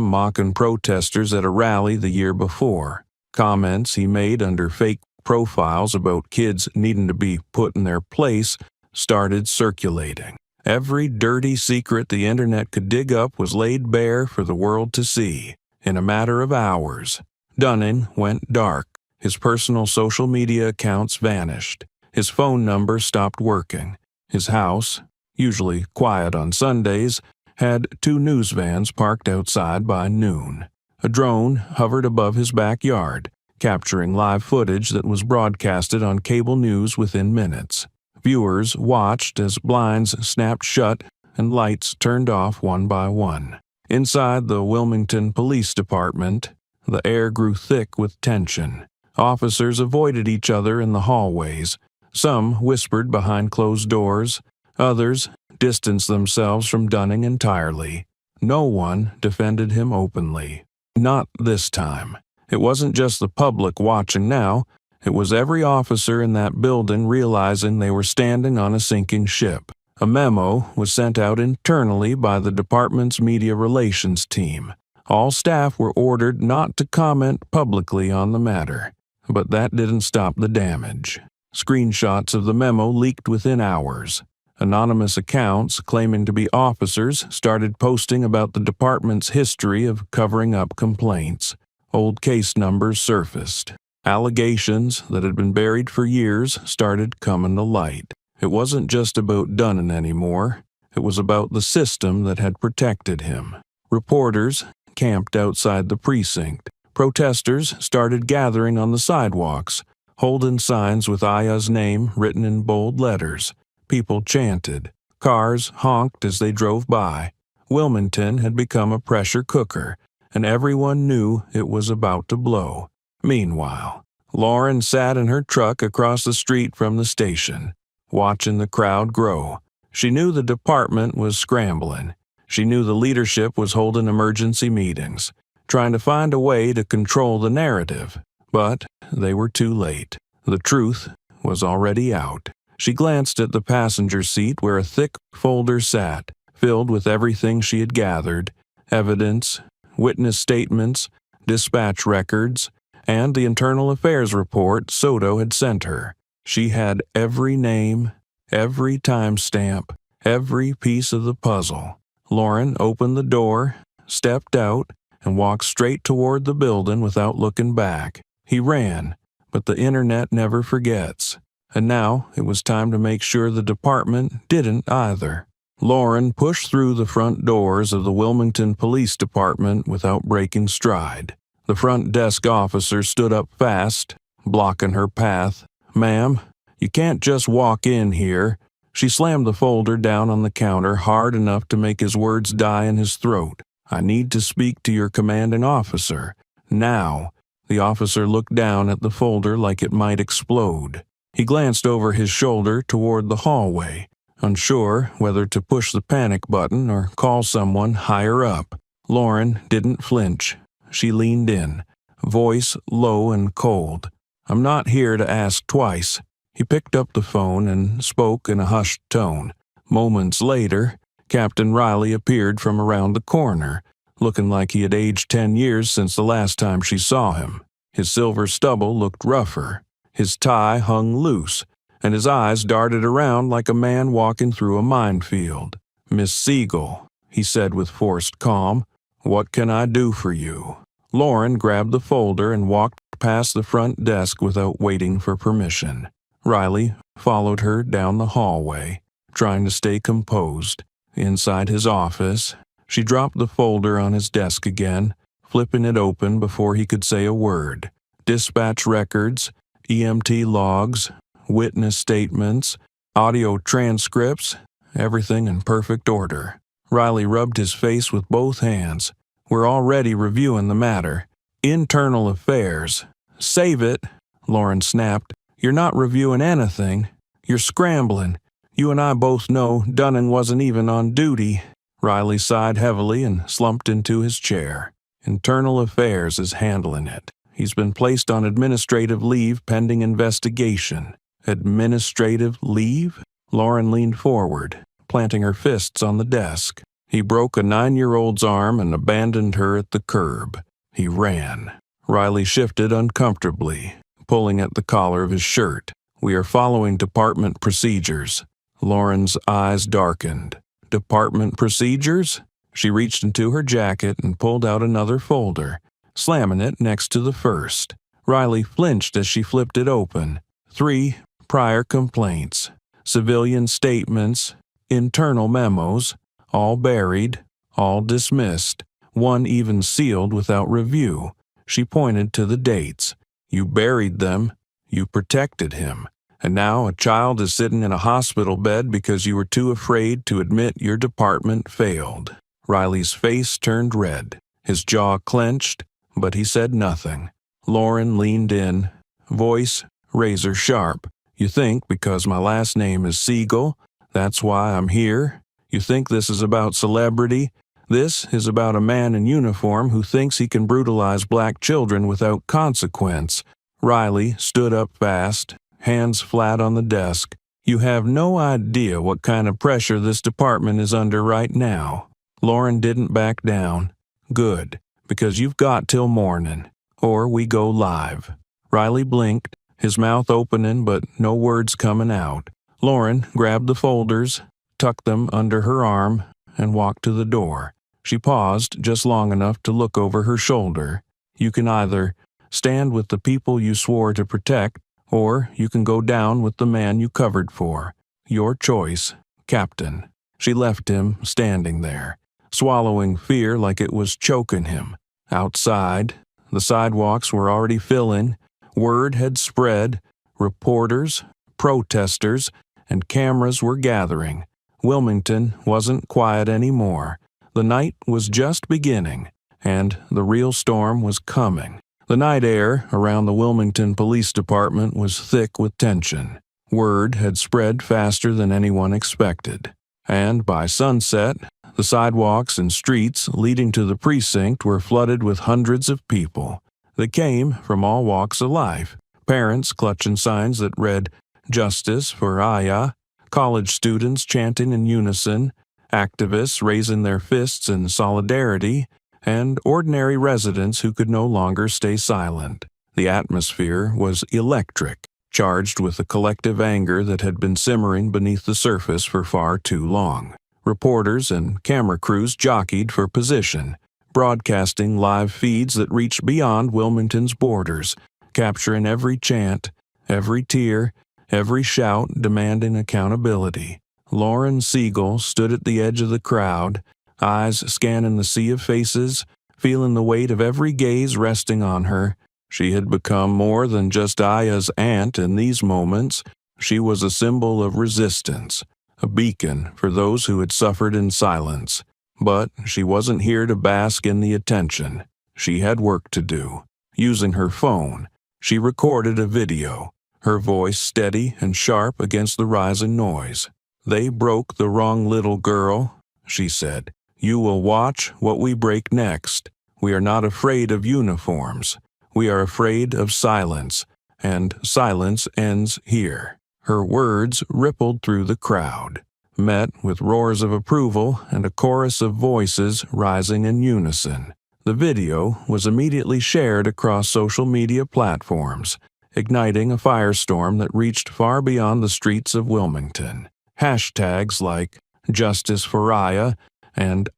A: mocking protesters at a rally the year before. Comments he made under fake profiles about kids needing to be put in their place started circulating. Every dirty secret the internet could dig up was laid bare for the world to see. In a matter of hours, Dunning went dark. His personal social media accounts vanished. His phone number stopped working. His house, usually quiet on Sundays, had 2 news vans parked outside by noon. A drone hovered above his backyard, capturing live footage that was broadcasted on cable news within minutes. Viewers watched as blinds snapped shut and lights turned off one by one. Inside the Wilmington Police Department, the air grew thick with tension. Officers avoided each other in the hallways. Some whispered behind closed doors. Others distanced themselves from Dunning entirely. No one defended him openly. Not this time. It wasn't just the public watching now, it was every officer in that building realizing they were standing on a sinking ship. A memo was sent out internally by the department's media relations team. All staff were ordered not to comment publicly on the matter. But that didn't stop the damage. Screenshots of the memo leaked within hours. Anonymous accounts claiming to be officers started posting about the department's history of covering up complaints. Old case numbers surfaced. Allegations that had been buried for years started coming to light. It wasn't just about Dunnan anymore. It was about the system that had protected him. Reporters camped outside the precinct. Protesters started gathering on the sidewalks, holding signs with Aya's name written in bold letters. People chanted. Cars honked as they drove by. Wilmington had become a pressure cooker, and everyone knew it was about to blow. Meanwhile, Lauren sat in her truck across the street from the station, watching the crowd grow. She knew the department was scrambling. She knew the leadership was holding emergency meetings, trying to find a way to control the narrative. But they were too late. The truth was already out. She glanced at the passenger seat where a thick folder sat, filled with everything she had gathered: evidence, witness statements, dispatch records, and the internal affairs report Soto had sent her. She had every name, every timestamp, every piece of the puzzle. Lauren opened the door, stepped out, and walked straight toward the building without looking back. He ran, but the internet never forgets. And now it was time to make sure the department didn't either. Lauren pushed through the front doors of the Wilmington Police Department without breaking stride. The front desk officer stood up fast, blocking her path. "Ma'am, you can't just walk in here." She slammed the folder down on the counter hard enough to make his words die in his throat. "I need to speak to your commanding officer. Now." The officer looked down at the folder like it might explode. He glanced over his shoulder toward the hallway, unsure whether to push the panic button or call someone higher up. Lauren didn't flinch. She leaned in, voice low and cold. "I'm not here to ask twice." He picked up the phone and spoke in a hushed tone. Moments later, Captain Riley appeared from around the corner, looking like he had aged 10 years since the last time she saw him. His silver stubble looked rougher. His tie hung loose, and his eyes darted around like a man walking through a minefield. "Miss Seagal," he said with forced calm, "what can I do for you?" Lauren grabbed the folder and walked past the front desk without waiting for permission. Riley followed her down the hallway, trying to stay composed. Inside his office, she dropped the folder on his desk again, flipping it open before he could say a word. Dispatch records, EMT logs, witness statements, audio transcripts, everything in perfect order. Riley rubbed his face with both hands. "We're already reviewing the matter. Internal affairs." "Save it," Lauren snapped. "You're not reviewing anything. You're scrambling. You and I both know Dunnan wasn't even on duty." Riley sighed heavily and slumped into his chair. "Internal affairs is handling it. He's been placed on administrative leave pending investigation." "Administrative leave?" Lauren leaned forward, planting her fists on the desk. He broke a 9-year-old's arm and abandoned her at the curb. He ran. Riley shifted uncomfortably, pulling at the collar of his shirt. "We are following department procedures." Lauren's eyes darkened. "Department procedures?" She reached into her jacket and pulled out another folder, slamming it next to the first. Riley flinched as she flipped it open. 3 prior complaints, civilian statements, internal memos, all buried, all dismissed, one even sealed without review. She pointed to the dates. "You buried them. You protected him. And now a child is sitting in a hospital bed because you were too afraid to admit your department failed." Riley's face turned red. His jaw clenched, but he said nothing. Lauren leaned in, voice razor sharp. "You think because my last name is Seagal, that's why I'm here? You think this is about celebrity? This is about a man in uniform who thinks he can brutalize black children without consequence. Riley stood up fast, hands flat on the desk. You have no idea what kind of pressure this department is under right now. Lauren didn't back down. Good, because you've got till morning, or we go live. Riley blinked, his mouth opening but no words coming out. Lauren grabbed the folders, tucked them under her arm, and walked to the door. She paused just long enough to look over her shoulder. You can either stand with the people you swore to protect, or you can go down with the man you covered for. Your choice, Captain. She left him standing there, swallowing fear like it was choking him. Outside, the sidewalks were already filling. Word had spread. Reporters, protesters, and cameras were gathering. Wilmington wasn't quiet anymore. The night was just beginning, and the real storm was coming. The night air around the Wilmington Police Department was thick with tension. Word had spread faster than anyone expected, and by sunset, the sidewalks and streets leading to the precinct were flooded with hundreds of people. They came from all walks of life, parents clutching signs that read, "Justice for Aya," college students chanting in unison, activists raising their fists in solidarity, and ordinary residents who could no longer stay silent. The atmosphere was electric, charged with a collective anger that had been simmering beneath the surface for far too long. Reporters and camera crews jockeyed for position, broadcasting live feeds that reached beyond Wilmington's borders, capturing every chant, every tear, every shout demanding accountability. Lauren Seagal stood at the edge of the crowd, eyes scanning the sea of faces, feeling the weight of every gaze resting on her. She had become more than just Aya's aunt in these moments. She was a symbol of resistance, a beacon for those who had suffered in silence. But she wasn't here to bask in the attention. She had work to do. Using her phone, she recorded a video, her voice steady and sharp against the rising noise. "They broke the wrong little girl," she said. "You will watch what we break next. We are not afraid of uniforms. We are afraid of silence, and silence ends here." Her words rippled through the crowd, met with roars of approval and a chorus of voices rising in unison. The video was immediately shared across social media platforms, igniting a firestorm that reached far beyond the streets of Wilmington. Hashtags like "Justice for Aya" and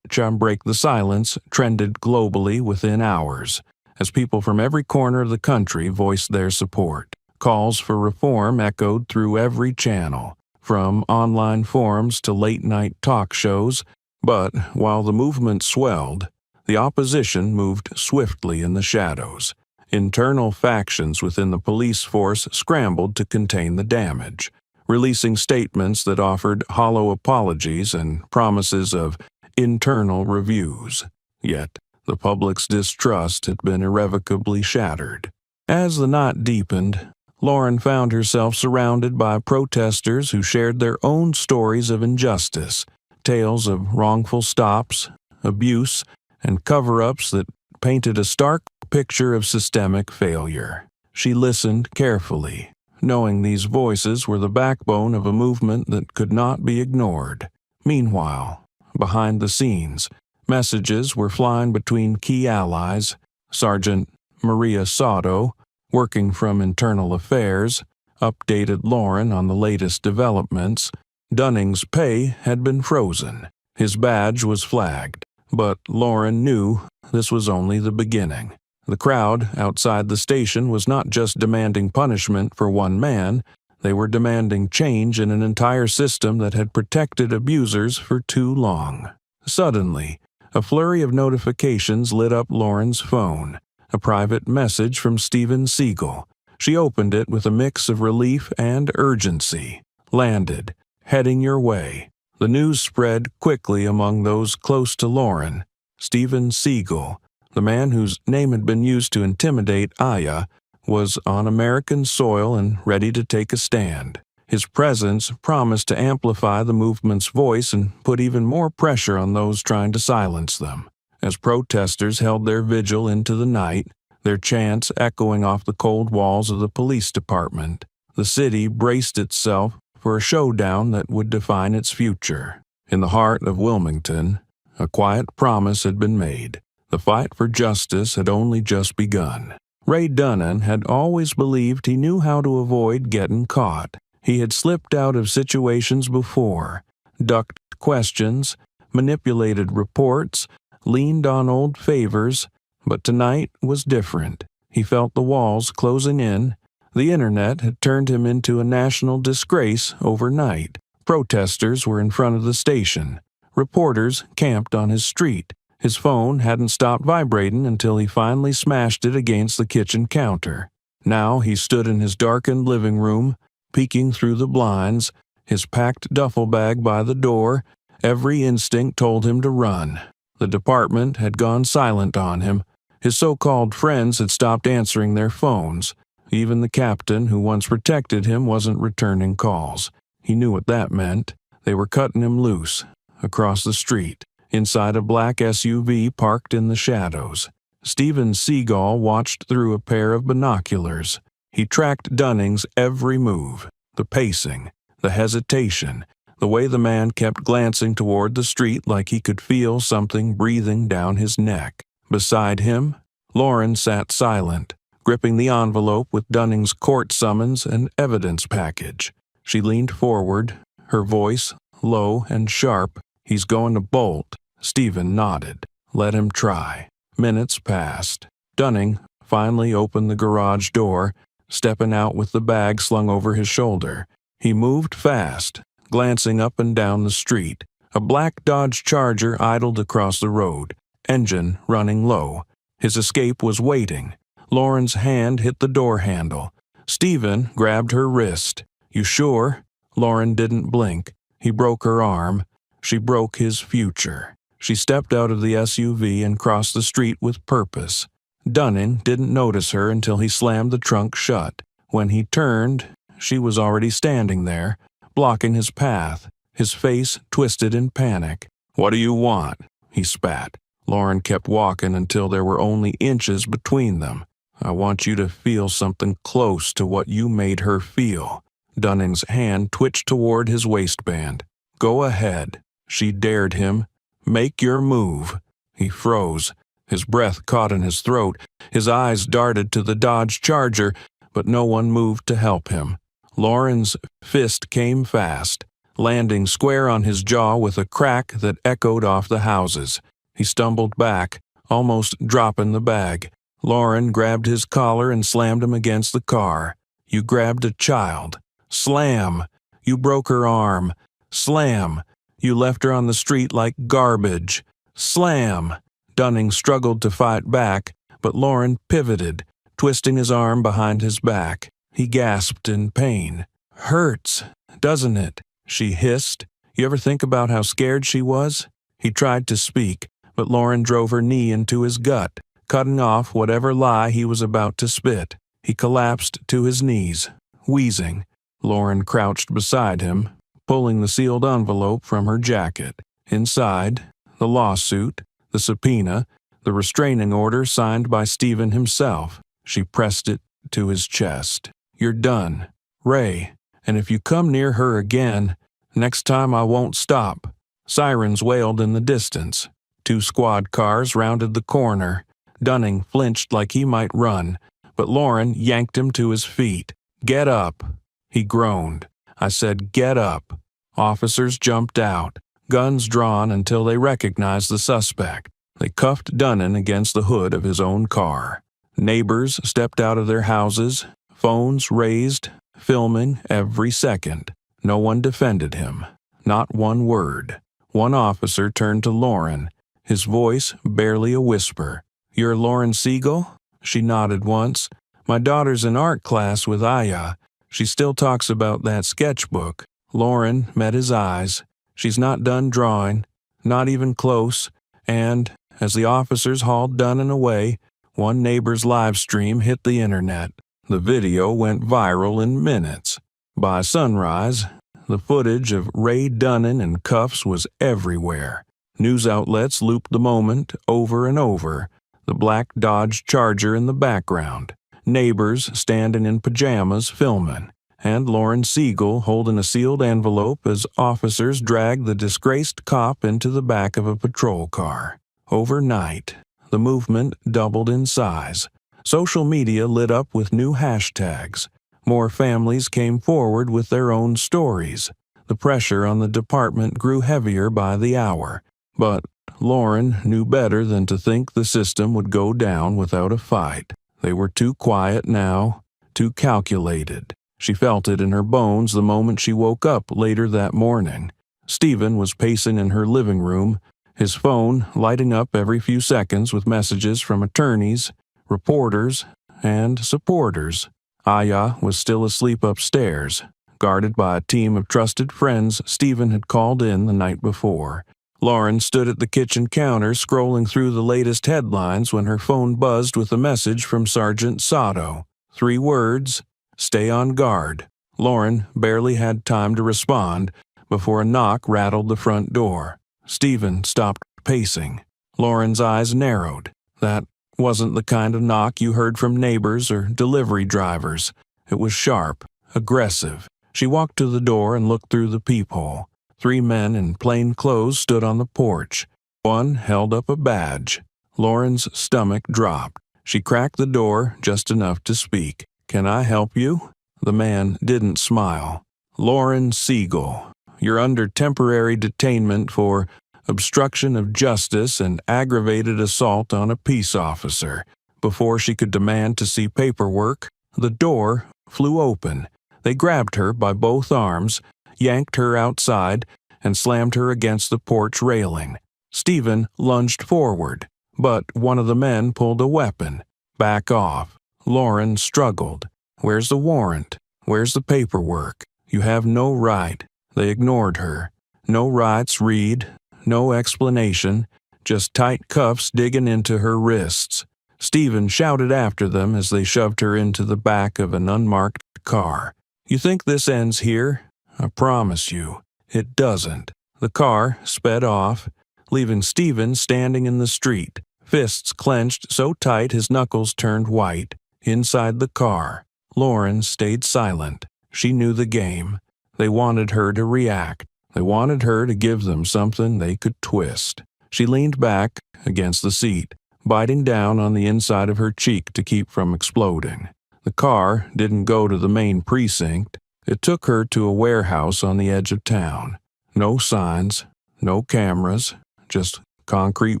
A: "Break the Silence" trended globally within hours, as people from every corner of the country voiced their support. Calls for reform echoed through every channel, from online forums to late-night talk shows. But while the movement swelled, the opposition moved swiftly in the shadows. Internal factions within the police force scrambled to contain the damage, releasing statements that offered hollow apologies and promises of internal reviews. Yet, the public's distrust had been irrevocably shattered. As the night deepened, Lauren found herself surrounded by protesters who shared their own stories of injustice, tales of wrongful stops, abuse, and cover-ups that painted a stark picture of systemic failure. She listened carefully, knowing these voices were the backbone of a movement that could not be ignored. Meanwhile, behind the scenes, messages were flying between key allies. Sergeant Maria Soto, working from Internal Affairs, updated Lauren on the latest developments. Dunning's pay had been frozen. His badge was flagged, but Lauren knew this was only the beginning. The crowd outside the station was not just demanding punishment for one man, they were demanding change in an entire system that had protected abusers for too long. Suddenly, a flurry of notifications lit up Lauren's phone, a private message from Steven Seagal. She opened it with a mix of relief and urgency. "Landed. Heading your way." The news spread quickly among those close to Lauren. Steven Seagal, the man whose name had been used to intimidate Aya, was on American soil and ready to take a stand. His presence promised to amplify the movement's voice and put even more pressure on those trying to silence them. As protesters held their vigil into the night, their chants echoing off the cold walls of the police department, the city braced itself for a showdown that would define its future. In the heart of Wilmington, a quiet promise had been made. The fight for justice had only just begun. Ray Dunnan had always believed he knew how to avoid getting caught. He had slipped out of situations before, ducked questions, manipulated reports, leaned on old favors, but tonight was different. He felt the walls closing in. The internet had turned him into a national disgrace overnight. Protesters were in front of the station. Reporters camped on his street. His phone hadn't stopped vibrating until he finally smashed it against the kitchen counter. Now he stood in his darkened living room, peeking through the blinds, his packed duffel bag by the door. Every instinct told him to run. The department had gone silent on him. His so-called friends had stopped answering their phones. Even the captain who once protected him wasn't returning calls. He knew what that meant. They were cutting him loose, across the street, inside a black SUV parked in the shadows. Steven Seagal watched through a pair of binoculars. He tracked Dunning's every move, the pacing, the hesitation, the way the man kept glancing toward the street like he could feel something breathing down his neck. Beside him, Lauren sat silent, gripping the envelope with Dunning's court summons and evidence package. She leaned forward, her voice low and sharp. "He's going to bolt." Steven nodded. "Let him try." Minutes passed. Dunning finally opened the garage door, stepping out with the bag slung over his shoulder. He moved fast, glancing up and down the street. A black Dodge Charger idled across the road, engine running low. His escape was waiting. Lauren's hand hit the door handle. Steven grabbed her wrist. "You sure?" Lauren didn't blink. He broke her arm. She broke his future. She stepped out of the SUV and crossed the street with purpose. Dunning didn't notice her until he slammed the trunk shut. When he turned, she was already standing there, blocking his path, his face twisted in panic. "What do you want?" he spat. Lauren kept walking until there were only inches between them. "I want you to feel something close to what you made her feel." Dunning's hand twitched toward his waistband. "Go ahead." She dared him. "Make your move." He froze. His breath caught in his throat. His eyes darted to the Dodge Charger, but no one moved to help him. Lauren's fist came fast, landing square on his jaw with a crack that echoed off the houses. He stumbled back, almost dropping the bag. Lauren grabbed his collar and slammed him against the car. "You grabbed a child." Slam! "You broke her arm." Slam! "You left her on the street like garbage." Slam! Dunning struggled to fight back, but Lauren pivoted, twisting his arm behind his back. He gasped in pain. "Hurts, doesn't it?" she hissed. "You ever think about how scared she was?" He tried to speak, but Lauren drove her knee into his gut, cutting off whatever lie he was about to spit. He collapsed to his knees, wheezing. Lauren crouched beside him, pulling the sealed envelope from her jacket. Inside, the lawsuit, the subpoena, the restraining order signed by Steven himself. She pressed it to his chest. "You're done, Ray, and if you come near her again, next time I won't stop." Sirens wailed in the distance. 2 squad cars rounded the corner. Dunning flinched like he might run, but Lauren yanked him to his feet. "Get up." He groaned. "I said get up." Officers jumped out, guns drawn until they recognized the suspect. They cuffed Dunning against the hood of his own car. Neighbors stepped out of their houses, phones raised, filming every second. No one defended him. Not one word. One officer turned to Lauren, his voice barely a whisper. "You're Lauren Seagal?" She nodded once. "My daughter's in art class with Aya. She still talks about that sketchbook." Lauren met his eyes. "She's not done drawing, not even close." And, as the officers hauled Dunning away, one neighbor's live stream hit the internet. The video went viral in minutes. By sunrise, the footage of Ray Dunnan in cuffs was everywhere. News outlets looped the moment over and over, the black Dodge Charger in the background, neighbors standing in pajamas filming, and Lauren Seagal holding a sealed envelope as officers dragged the disgraced cop into the back of a patrol car. Overnight, the movement doubled in size. Social media lit up with new hashtags. More families came forward with their own stories. The pressure on the department grew heavier by the hour. But Lauren knew better than to think the system would go down without a fight. They were too quiet now, too calculated. She felt it in her bones the moment she woke up later that morning. Stephen was pacing in her living room, his phone lighting up every few seconds with messages from attorneys, reporters, and supporters. Aya was still asleep upstairs, guarded by a team of trusted friends Stephen had called in the night before. Lauren stood at the kitchen counter scrolling through the latest headlines when her phone buzzed with a message from Sergeant Sato. 3 words, "Stay on guard." Lauren barely had time to respond before a knock rattled the front door. Stephen stopped pacing. Lauren's eyes narrowed. That wasn't the kind of knock you heard from neighbors or delivery drivers. It was sharp, aggressive. She walked to the door and looked through the peephole. 3 men in plain clothes stood on the porch. One held up a badge. Lauren's stomach dropped. She cracked the door just enough to speak. "Can I help you?" The man didn't smile. "Lauren Seagal, you're under temporary detainment for obstruction of justice and aggravated assault on a peace officer." Before she could demand to see paperwork, the door flew open. They grabbed her by both arms, yanked her outside, and slammed her against the porch railing. Stephen lunged forward, but one of the men pulled a weapon. "Back off." Lauren struggled. "Where's the warrant? Where's the paperwork? You have no right." They ignored her. No rights read, no explanation, just tight cuffs digging into her wrists. Stephen shouted after them as they shoved her into the back of an unmarked car. "You think this ends here? I promise you, it doesn't." The car sped off, leaving Stephen standing in the street, fists clenched so tight his knuckles turned white. Inside the car, Lauren stayed silent. She knew the game. They wanted her to react. They wanted her to give them something they could twist. She leaned back against the seat, biting down on the inside of her cheek to keep from exploding. The car didn't go to the main precinct. It took her to a warehouse on the edge of town. No signs, no cameras, just concrete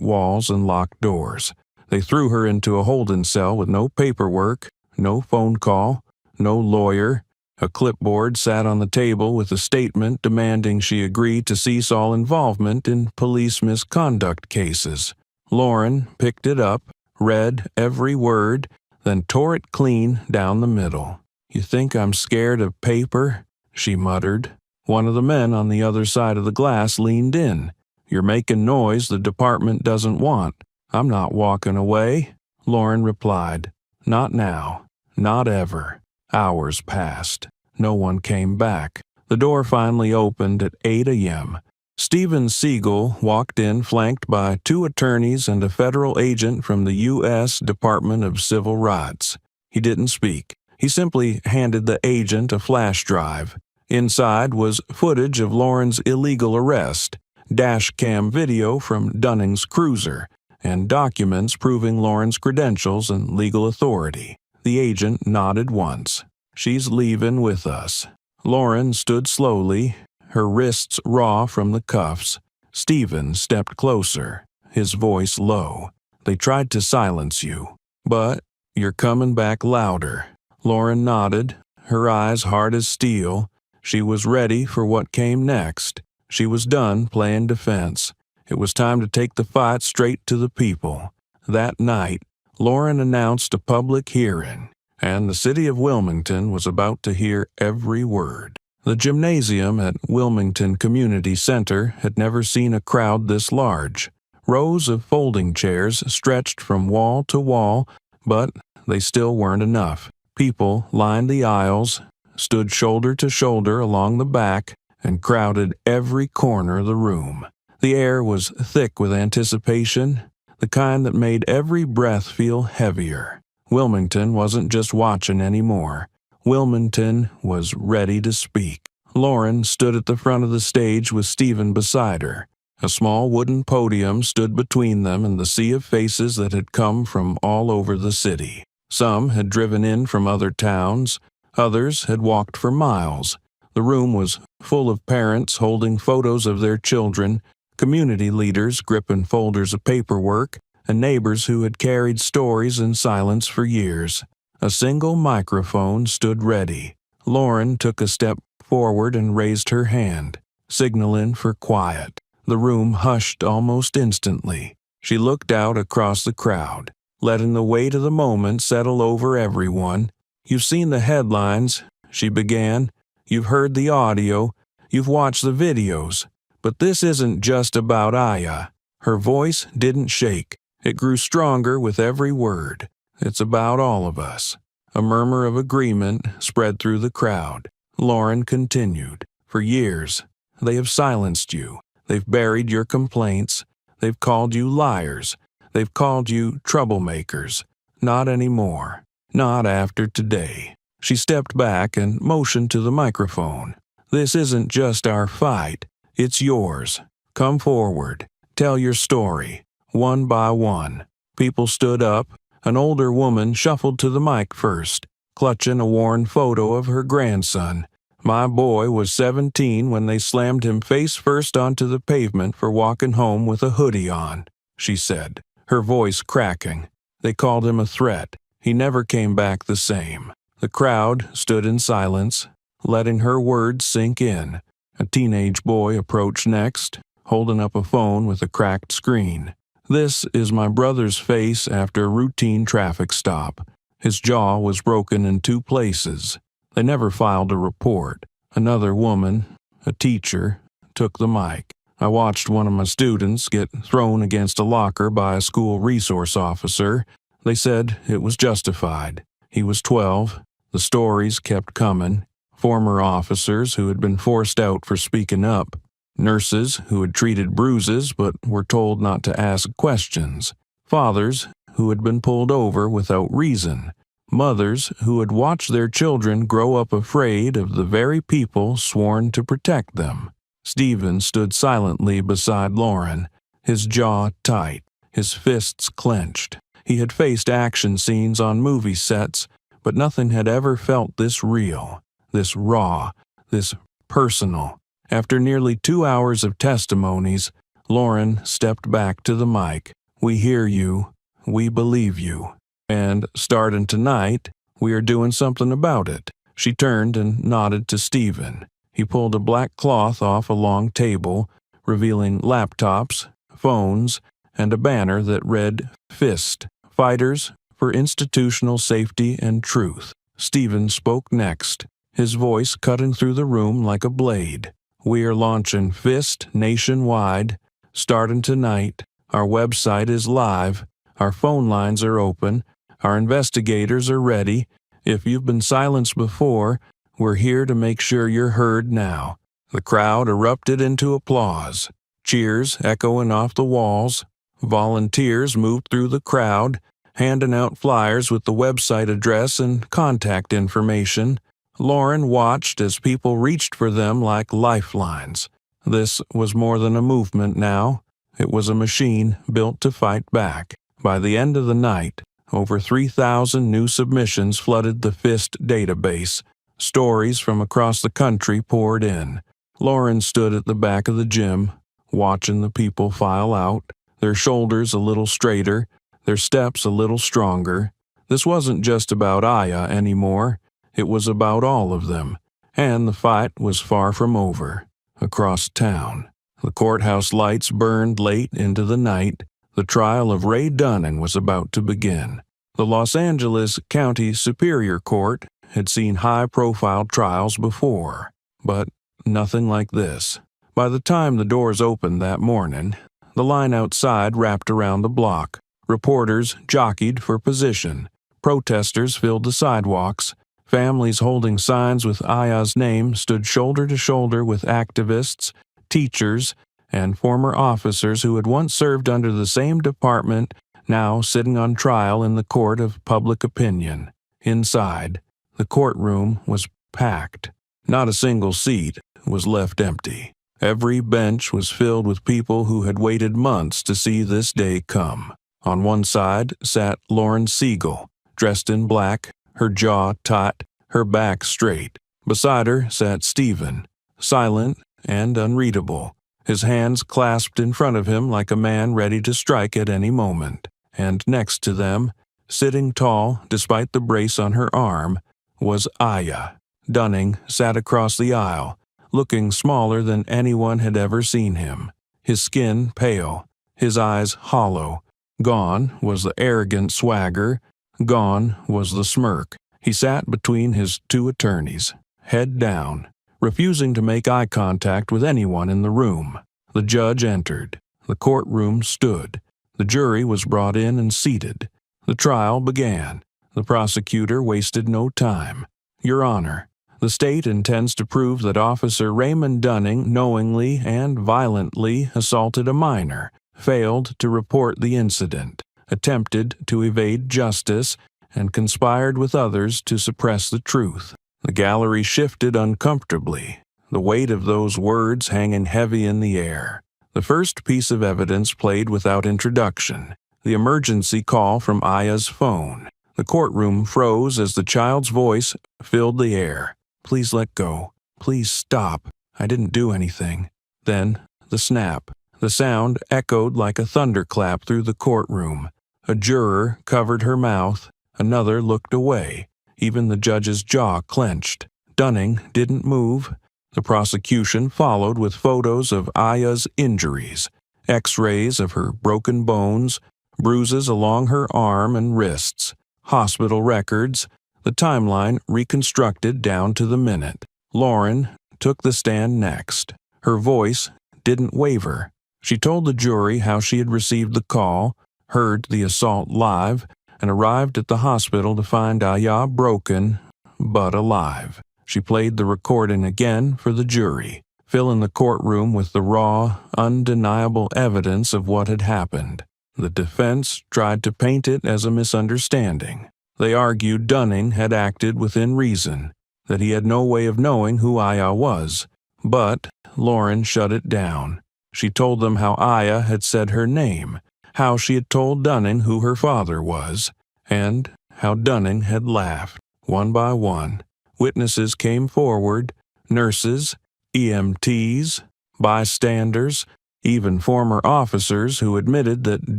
A: walls and locked doors. They threw her into a holding cell with no paperwork, no phone call, no lawyer. A clipboard sat on the table with a statement demanding she agree to cease all involvement in police misconduct cases. Lauren picked it up, read every word, then tore it clean down the middle. "You think I'm scared of paper?" she muttered. One of the men on the other side of the glass leaned in. "You're making noise the department doesn't want." "I'm not walking away," Lauren replied. "Not now. Not ever." Hours passed. No one came back. The door finally opened at 8 a.m. Stephen Seagal walked in flanked by 2 attorneys and a federal agent from the U.S. Department of Civil Rights. He didn't speak. He simply handed the agent a flash drive. Inside was footage of Lauren's illegal arrest, dash cam video from Dunning's cruiser, and documents proving Lauren's credentials and legal authority. The agent nodded once. "She's leaving with us." Lauren stood slowly, her wrists raw from the cuffs. Stephen stepped closer, his voice low. "They tried to silence you, but you're coming back louder." Lauren nodded, her eyes hard as steel. She was ready for what came next. She was done playing defense. It was time to take the fight straight to the people. That night, Lauren announced a public hearing, and the city of Wilmington was about to hear every word. The gymnasium at Wilmington Community Center had never seen a crowd this large. Rows of folding chairs stretched from wall to wall, but they still weren't enough. People lined the aisles, stood shoulder to shoulder along the back and crowded every corner of the room. The air was thick with anticipation, the kind that made every breath feel heavier. Wilmington wasn't just watching anymore. Wilmington was ready to speak. Lauren stood at the front of the stage with Stephen beside her. A small wooden podium stood between them and the sea of faces that had come from all over the city. Some had driven in from other towns, others had walked for miles. The room was full of parents holding photos of their children, community leaders gripping folders of paperwork, and neighbors who had carried stories in silence for years. A single microphone stood ready. Lauren took a step forward and raised her hand, signaling for quiet. The room hushed almost instantly. She looked out across the crowd, letting the weight of the moment settle over everyone. "You've seen the headlines," she began. "You've heard the audio. You've watched the videos. But this isn't just about Aya." Her voice didn't shake. It grew stronger with every word. "It's about all of us." A murmur of agreement spread through the crowd. Lauren continued. "For years, they have silenced you. They've buried your complaints. They've called you liars. They've called you troublemakers. Not anymore. Not after today." She stepped back and motioned to the microphone. "This isn't just our fight. It's yours. Come forward. Tell your story." One by one, people stood up. An older woman shuffled to the mic first, clutching a worn photo of her grandson. "My boy was 17 when they slammed him face first onto the pavement for walking home with a hoodie on," she said, her voice cracking. "They called him a threat. He never came back the same." The crowd stood in silence, letting her words sink in. A teenage boy approached next, holding up a phone with a cracked screen. "This is my brother's face after a routine traffic stop. His jaw was broken in 2 places. They never filed a report." Another woman, a teacher, took the mic. "I watched one of my students get thrown against a locker by a school resource officer. They said it was justified. He was 12. The stories kept coming. Former officers who had been forced out for speaking up. Nurses who had treated bruises but were told not to ask questions. Fathers who had been pulled over without reason. Mothers who had watched their children grow up afraid of the very people sworn to protect them." Stephen stood silently beside Lauren, his jaw tight, his fists clenched. He had faced action scenes on movie sets, but nothing had ever felt this real, this raw, this personal. After nearly 2 hours of testimonies, Lauren stepped back to the mic. "We hear you. We believe you. And starting tonight, we are doing something about it." She turned and nodded to Stephen. He pulled a black cloth off a long table, revealing laptops, phones, and a banner that read FIST, Fighters for Institutional Safety and Truth. Stephen spoke next, his voice cutting through the room like a blade. "We are launching FIST nationwide, starting tonight. Our website is live. Our phone lines are open. Our investigators are ready. If you've been silenced before, we're here to make sure you're heard now." The crowd erupted into applause, cheers echoing off the walls. Volunteers moved through the crowd, handing out flyers with the website address and contact information. Lauren watched as people reached for them like lifelines. This was more than a movement now. It was a machine built to fight back. By the end of the night, over 3,000 new submissions flooded the FIST database. Stories from across the country poured in. Lauren stood at the back of the gym, watching the people file out, their shoulders a little straighter, their steps a little stronger. This wasn't just about Aya anymore. It was about all of them, and the fight was far from over. Across town, the courthouse lights burned late into the night. The trial of Ray Dunning was about to begin. The Los Angeles County Superior Court had seen high-profile trials before, but nothing like this. By the time the doors opened that morning, the line outside wrapped around the block. Reporters jockeyed for position. Protesters filled the sidewalks. Families holding signs with Aya's name stood shoulder to shoulder with activists, teachers, and former officers who had once served under the same department, now sitting on trial in the court of public opinion. Inside, the courtroom was packed. Not a single seat was left empty. Every bench was filled with people who had waited months to see this day come. On one side sat Lauren Seagal, dressed in black, her jaw taut, her back straight. Beside her sat Stephen, silent and unreadable, his hands clasped in front of him like a man ready to strike at any moment. And next to them, sitting tall despite the brace on her arm, was Aya. Dunning sat across the aisle, looking smaller than anyone had ever seen him, his skin pale, his eyes hollow. Gone was the arrogant swagger, gone was the smirk. He sat between his two attorneys, head down, refusing to make eye contact with anyone in the room. The judge entered. The courtroom stood. The jury was brought in and seated. The trial began. The prosecutor wasted no time. Your Honor, the state intends to prove that Officer Raymond Dunning knowingly and violently assaulted a minor, failed to report the incident, attempted to evade justice, and conspired with others to suppress the truth. The gallery shifted uncomfortably, the weight of those words hanging heavy in the air. The first piece of evidence played without introduction, the emergency call from Aya's phone. The courtroom froze as the child's voice filled the air. Please let go. Please stop. I didn't do anything. Then, the snap. The sound echoed like a thunderclap through the courtroom. A juror covered her mouth. Another looked away. Even the judge's jaw clenched. Dunning didn't move. The prosecution followed with photos of Aya's injuries, X-rays of her broken bones, bruises along her arm and wrists, hospital records, the timeline reconstructed down to the minute. Lauren took the stand next. Her voice didn't waver. She told the jury how she had received the call, heard the assault live, and arrived at the hospital to find Aya broken, but alive. She played the recording again for the jury, filling the courtroom with the raw, undeniable evidence of what had happened. The defense tried to paint it as a misunderstanding. They argued Dunning had acted within reason, that he had no way of knowing who Aya was. But Lauren shut it down. She told them how Aya had said her name, how she had told Dunning who her father was, and how Dunning had laughed. One by one, witnesses came forward, nurses, EMTs, bystanders, even former officers who admitted that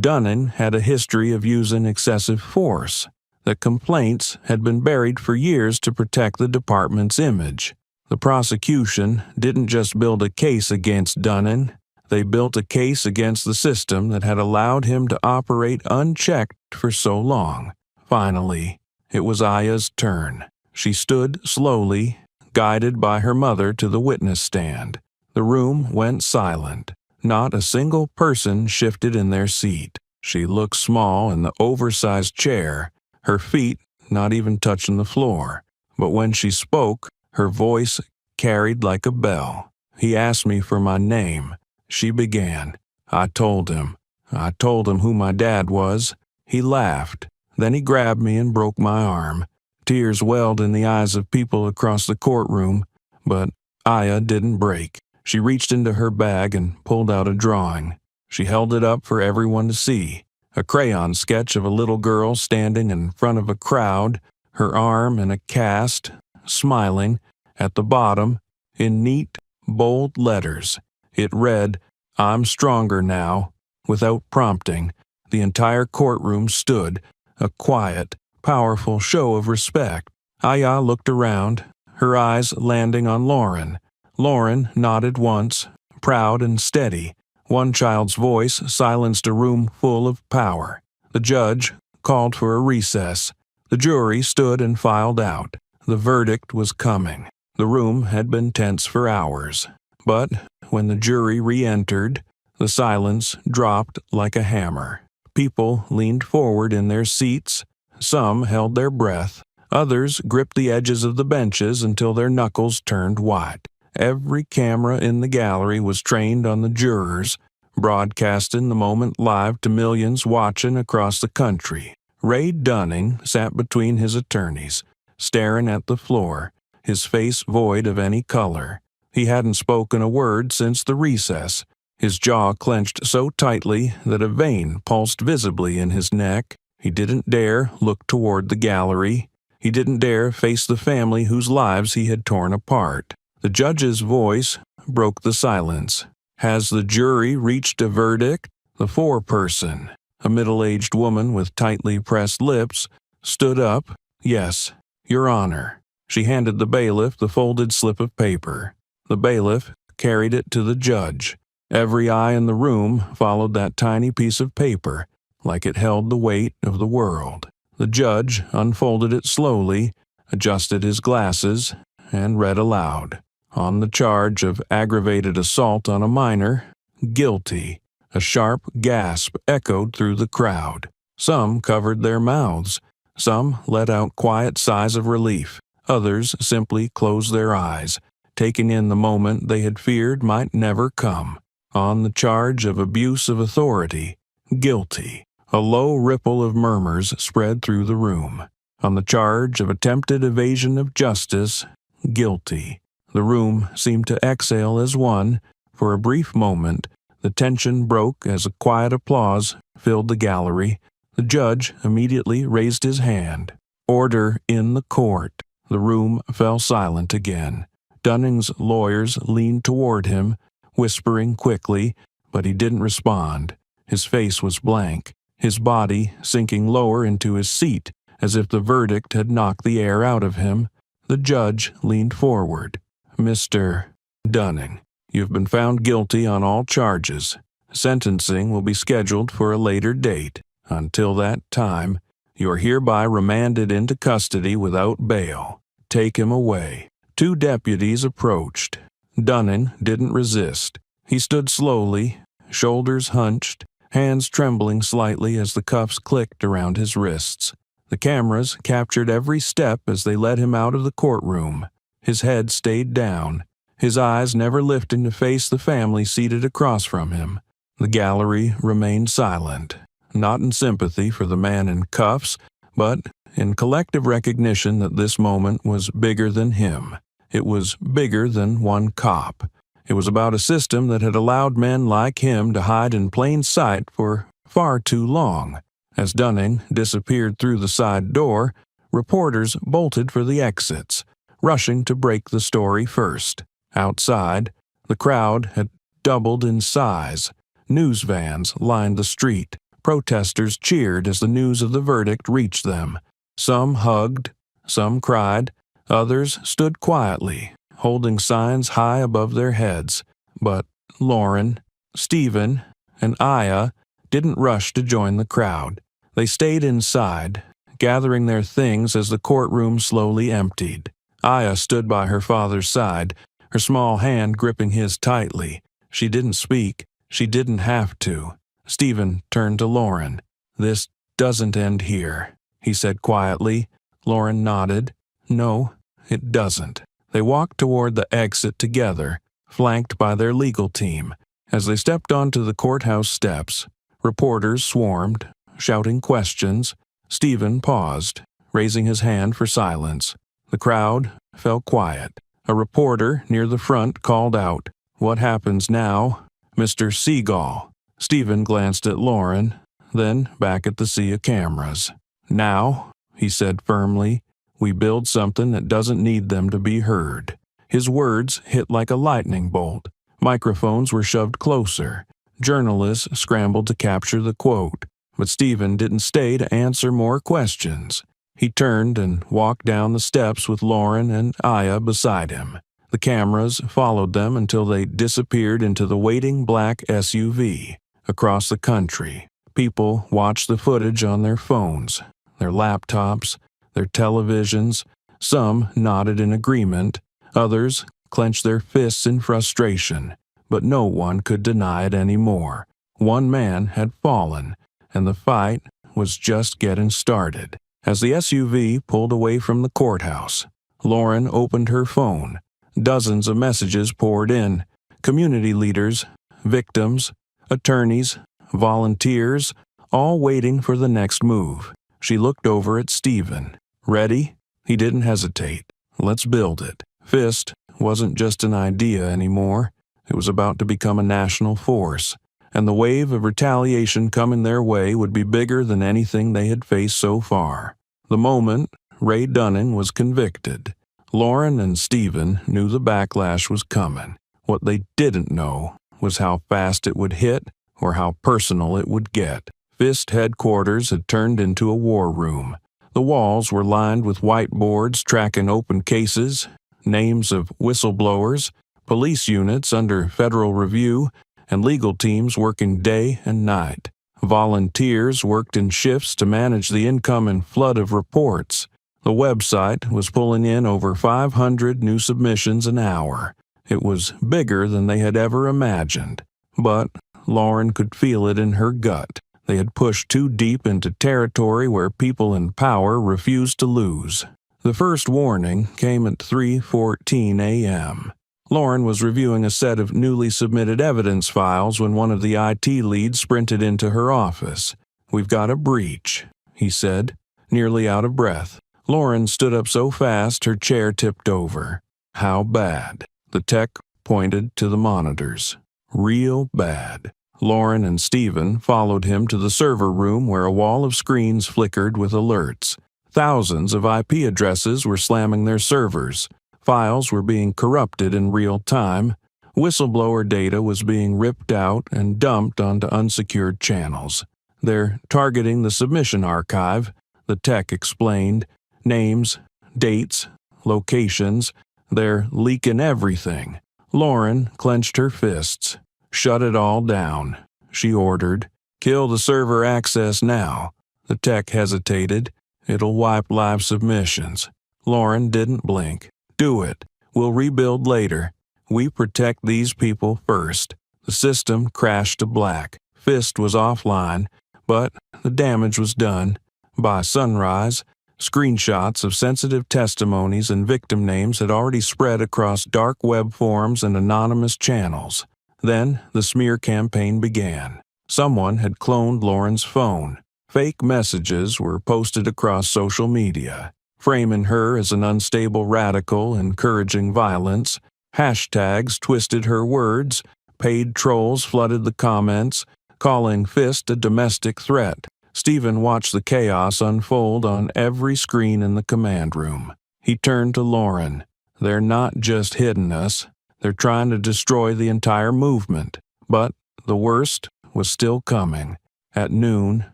A: Dunning had a history of using excessive force, that complaints had been buried for years to protect the department's image. The prosecution didn't just build a case against Dunning, they built a case against the system that had allowed him to operate unchecked for so long. Finally, it was Aya's turn. She stood slowly, guided by her mother to the witness stand. The room went silent. Not a single person shifted in their seat. She looked small in the oversized chair, her feet not even touching the floor. But when she spoke, her voice carried like a bell. He asked me for my name. She began. I told him who my dad was. He laughed. Then he grabbed me and broke my arm. Tears welled in the eyes of people across the courtroom, but Aya didn't break. She reached into her bag and pulled out a drawing. She held it up for everyone to see. A crayon sketch of a little girl standing in front of a crowd, her arm in a cast, smiling. At the bottom, in neat, bold letters, it read, "I'm stronger now." Without prompting, the entire courtroom stood, a quiet, powerful show of respect. Aya looked around, her eyes landing on Lauren. Lauren nodded once, proud and steady. One child's voice silenced a room full of power. The judge called for a recess. The jury stood and filed out. The verdict was coming. The room had been tense for hours. But when the jury re-entered, the silence dropped like a hammer. People leaned forward in their seats. Some held their breath. Others gripped the edges of the benches until their knuckles turned white. Every camera in the gallery was trained on the jurors, broadcasting the moment live to millions watching across the country. Ray Dunning sat between his attorneys, staring at the floor, his face void of any color. He hadn't spoken a word since the recess, his jaw clenched so tightly that a vein pulsed visibly in his neck. He didn't dare look toward the gallery. He didn't dare face the family whose lives he had torn apart. The judge's voice broke the silence. "Has the jury reached a verdict?" The foreperson, a middle-aged woman with tightly pressed lips, stood up. "Yes, Your Honor." She handed the bailiff the folded slip of paper. The bailiff carried it to the judge. Every eye in the room followed that tiny piece of paper, like it held the weight of the world. The judge unfolded it slowly, adjusted his glasses, and read aloud. On the charge of aggravated assault on a minor, guilty. A sharp gasp echoed through the crowd. Some covered their mouths. Some let out quiet sighs of relief. Others simply closed their eyes, taking in the moment they had feared might never come. On the charge of abuse of authority, guilty. A low ripple of murmurs spread through the room. On the charge of attempted evasion of justice, guilty. The room seemed to exhale as one. For a brief moment, the tension broke as a quiet applause filled the gallery. The judge immediately raised his hand. "Order in the court." The room fell silent again. Dunning's lawyers leaned toward him, whispering quickly, but he didn't respond. His face was blank, his body sinking lower into his seat, as if the verdict had knocked the air out of him. The judge leaned forward. "Mr. Dunning, you've been found guilty on all charges. Sentencing will be scheduled for a later date. Until that time, you are hereby remanded into custody without bail. Take him away." 2 deputies approached. Dunning didn't resist. He stood slowly, shoulders hunched, hands trembling slightly as the cuffs clicked around his wrists. The cameras captured every step as they led him out of the courtroom. His head stayed down, his eyes never lifting to face the family seated across from him. The gallery remained silent, not in sympathy for the man in cuffs, but in collective recognition that this moment was bigger than him. It was bigger than one cop. It was about a system that had allowed men like him to hide in plain sight for far too long. As Dunning disappeared through the side door, reporters bolted for the exits, rushing to break the story first. Outside, the crowd had doubled in size. News vans lined the street. Protesters cheered as the news of the verdict reached them. Some hugged, some cried, others stood quietly, holding signs high above their heads. But Lauren, Stephen, and Aya didn't rush to join the crowd. They stayed inside, gathering their things as the courtroom slowly emptied. Aya stood by her father's side, her small hand gripping his tightly. She didn't speak. She didn't have to. Stephen turned to Lauren. "This doesn't end here," he said quietly. Lauren nodded. "No, it doesn't." They walked toward the exit together, flanked by their legal team. As they stepped onto the courthouse steps, reporters swarmed, shouting questions. Stephen paused, raising his hand for silence. The crowd fell quiet. A reporter near the front called out, "What happens now, Mr. Seagal?" Stephen glanced at Lauren, then back at the sea of cameras. "Now," he said firmly, "we build something that doesn't need them to be heard." His words hit like a lightning bolt. Microphones were shoved closer. Journalists scrambled to capture the quote. But Stephen didn't stay to answer more questions. He turned and walked down the steps with Lauren and Aya beside him. The cameras followed them until they disappeared into the waiting black SUV. Across the country, people watched the footage on their phones, their laptops, their televisions. Some nodded in agreement, others clenched their fists in frustration, but no one could deny it anymore. One man had fallen, and the fight was just getting started. As the SUV pulled away from the courthouse, Lauren opened her phone. Dozens of messages poured in. Community leaders, victims, attorneys, volunteers, all waiting for the next move. She looked over at Stephen. Ready? He didn't hesitate. Let's build it. FIST wasn't just an idea anymore. It was about to become a national force, and the wave of retaliation coming their way would be bigger than anything they had faced so far. The moment Ray Dunning was convicted, Lauren and Stephen knew the backlash was coming. What they didn't know was how fast it would hit or how personal it would get. FIST headquarters had turned into a war room. The walls were lined with whiteboards tracking open cases, names of whistleblowers, police units under federal review, and legal teams working day and night. Volunteers worked in shifts to manage the incoming flood of reports. The website was pulling in over 500 new submissions an hour. It was bigger than they had ever imagined, but Lauren could feel it in her gut. They had pushed too deep into territory where people in power refused to lose. The first warning came at 3:14 a.m. Lauren was reviewing a set of newly submitted evidence files when one of the IT leads sprinted into her office. "We've got a breach," he said, nearly out of breath. Lauren stood up so fast her chair tipped over. "How bad?" The tech pointed to the monitors. "Real bad." Lauren and Stephen followed him to the server room where a wall of screens flickered with alerts. Thousands of IP addresses were slamming their servers. Files were being corrupted in real time. Whistleblower data was being ripped out and dumped onto unsecured channels. "They're targeting the submission archive," the tech explained. "Names, dates, locations. They're leaking everything." Lauren clenched her fists. "Shut it all down," she ordered. "Kill the server access now." The tech hesitated. "It'll wipe live submissions." Lauren didn't blink. "Do it. We'll rebuild later. We protect these people first." The system crashed to black. FIST was offline, but the damage was done. By sunrise, screenshots of sensitive testimonies and victim names had already spread across dark web forums and anonymous channels. Then the smear campaign began. Someone had cloned Lauren's phone. Fake messages were posted across social media, framing her as an unstable radical encouraging violence. Hashtags twisted her words. Paid trolls flooded the comments, calling FIST a domestic threat. Stephen watched the chaos unfold on every screen in the command room. He turned to Lauren. "They're not just hitting us. They're trying to destroy the entire movement." But the worst was still coming. At noon,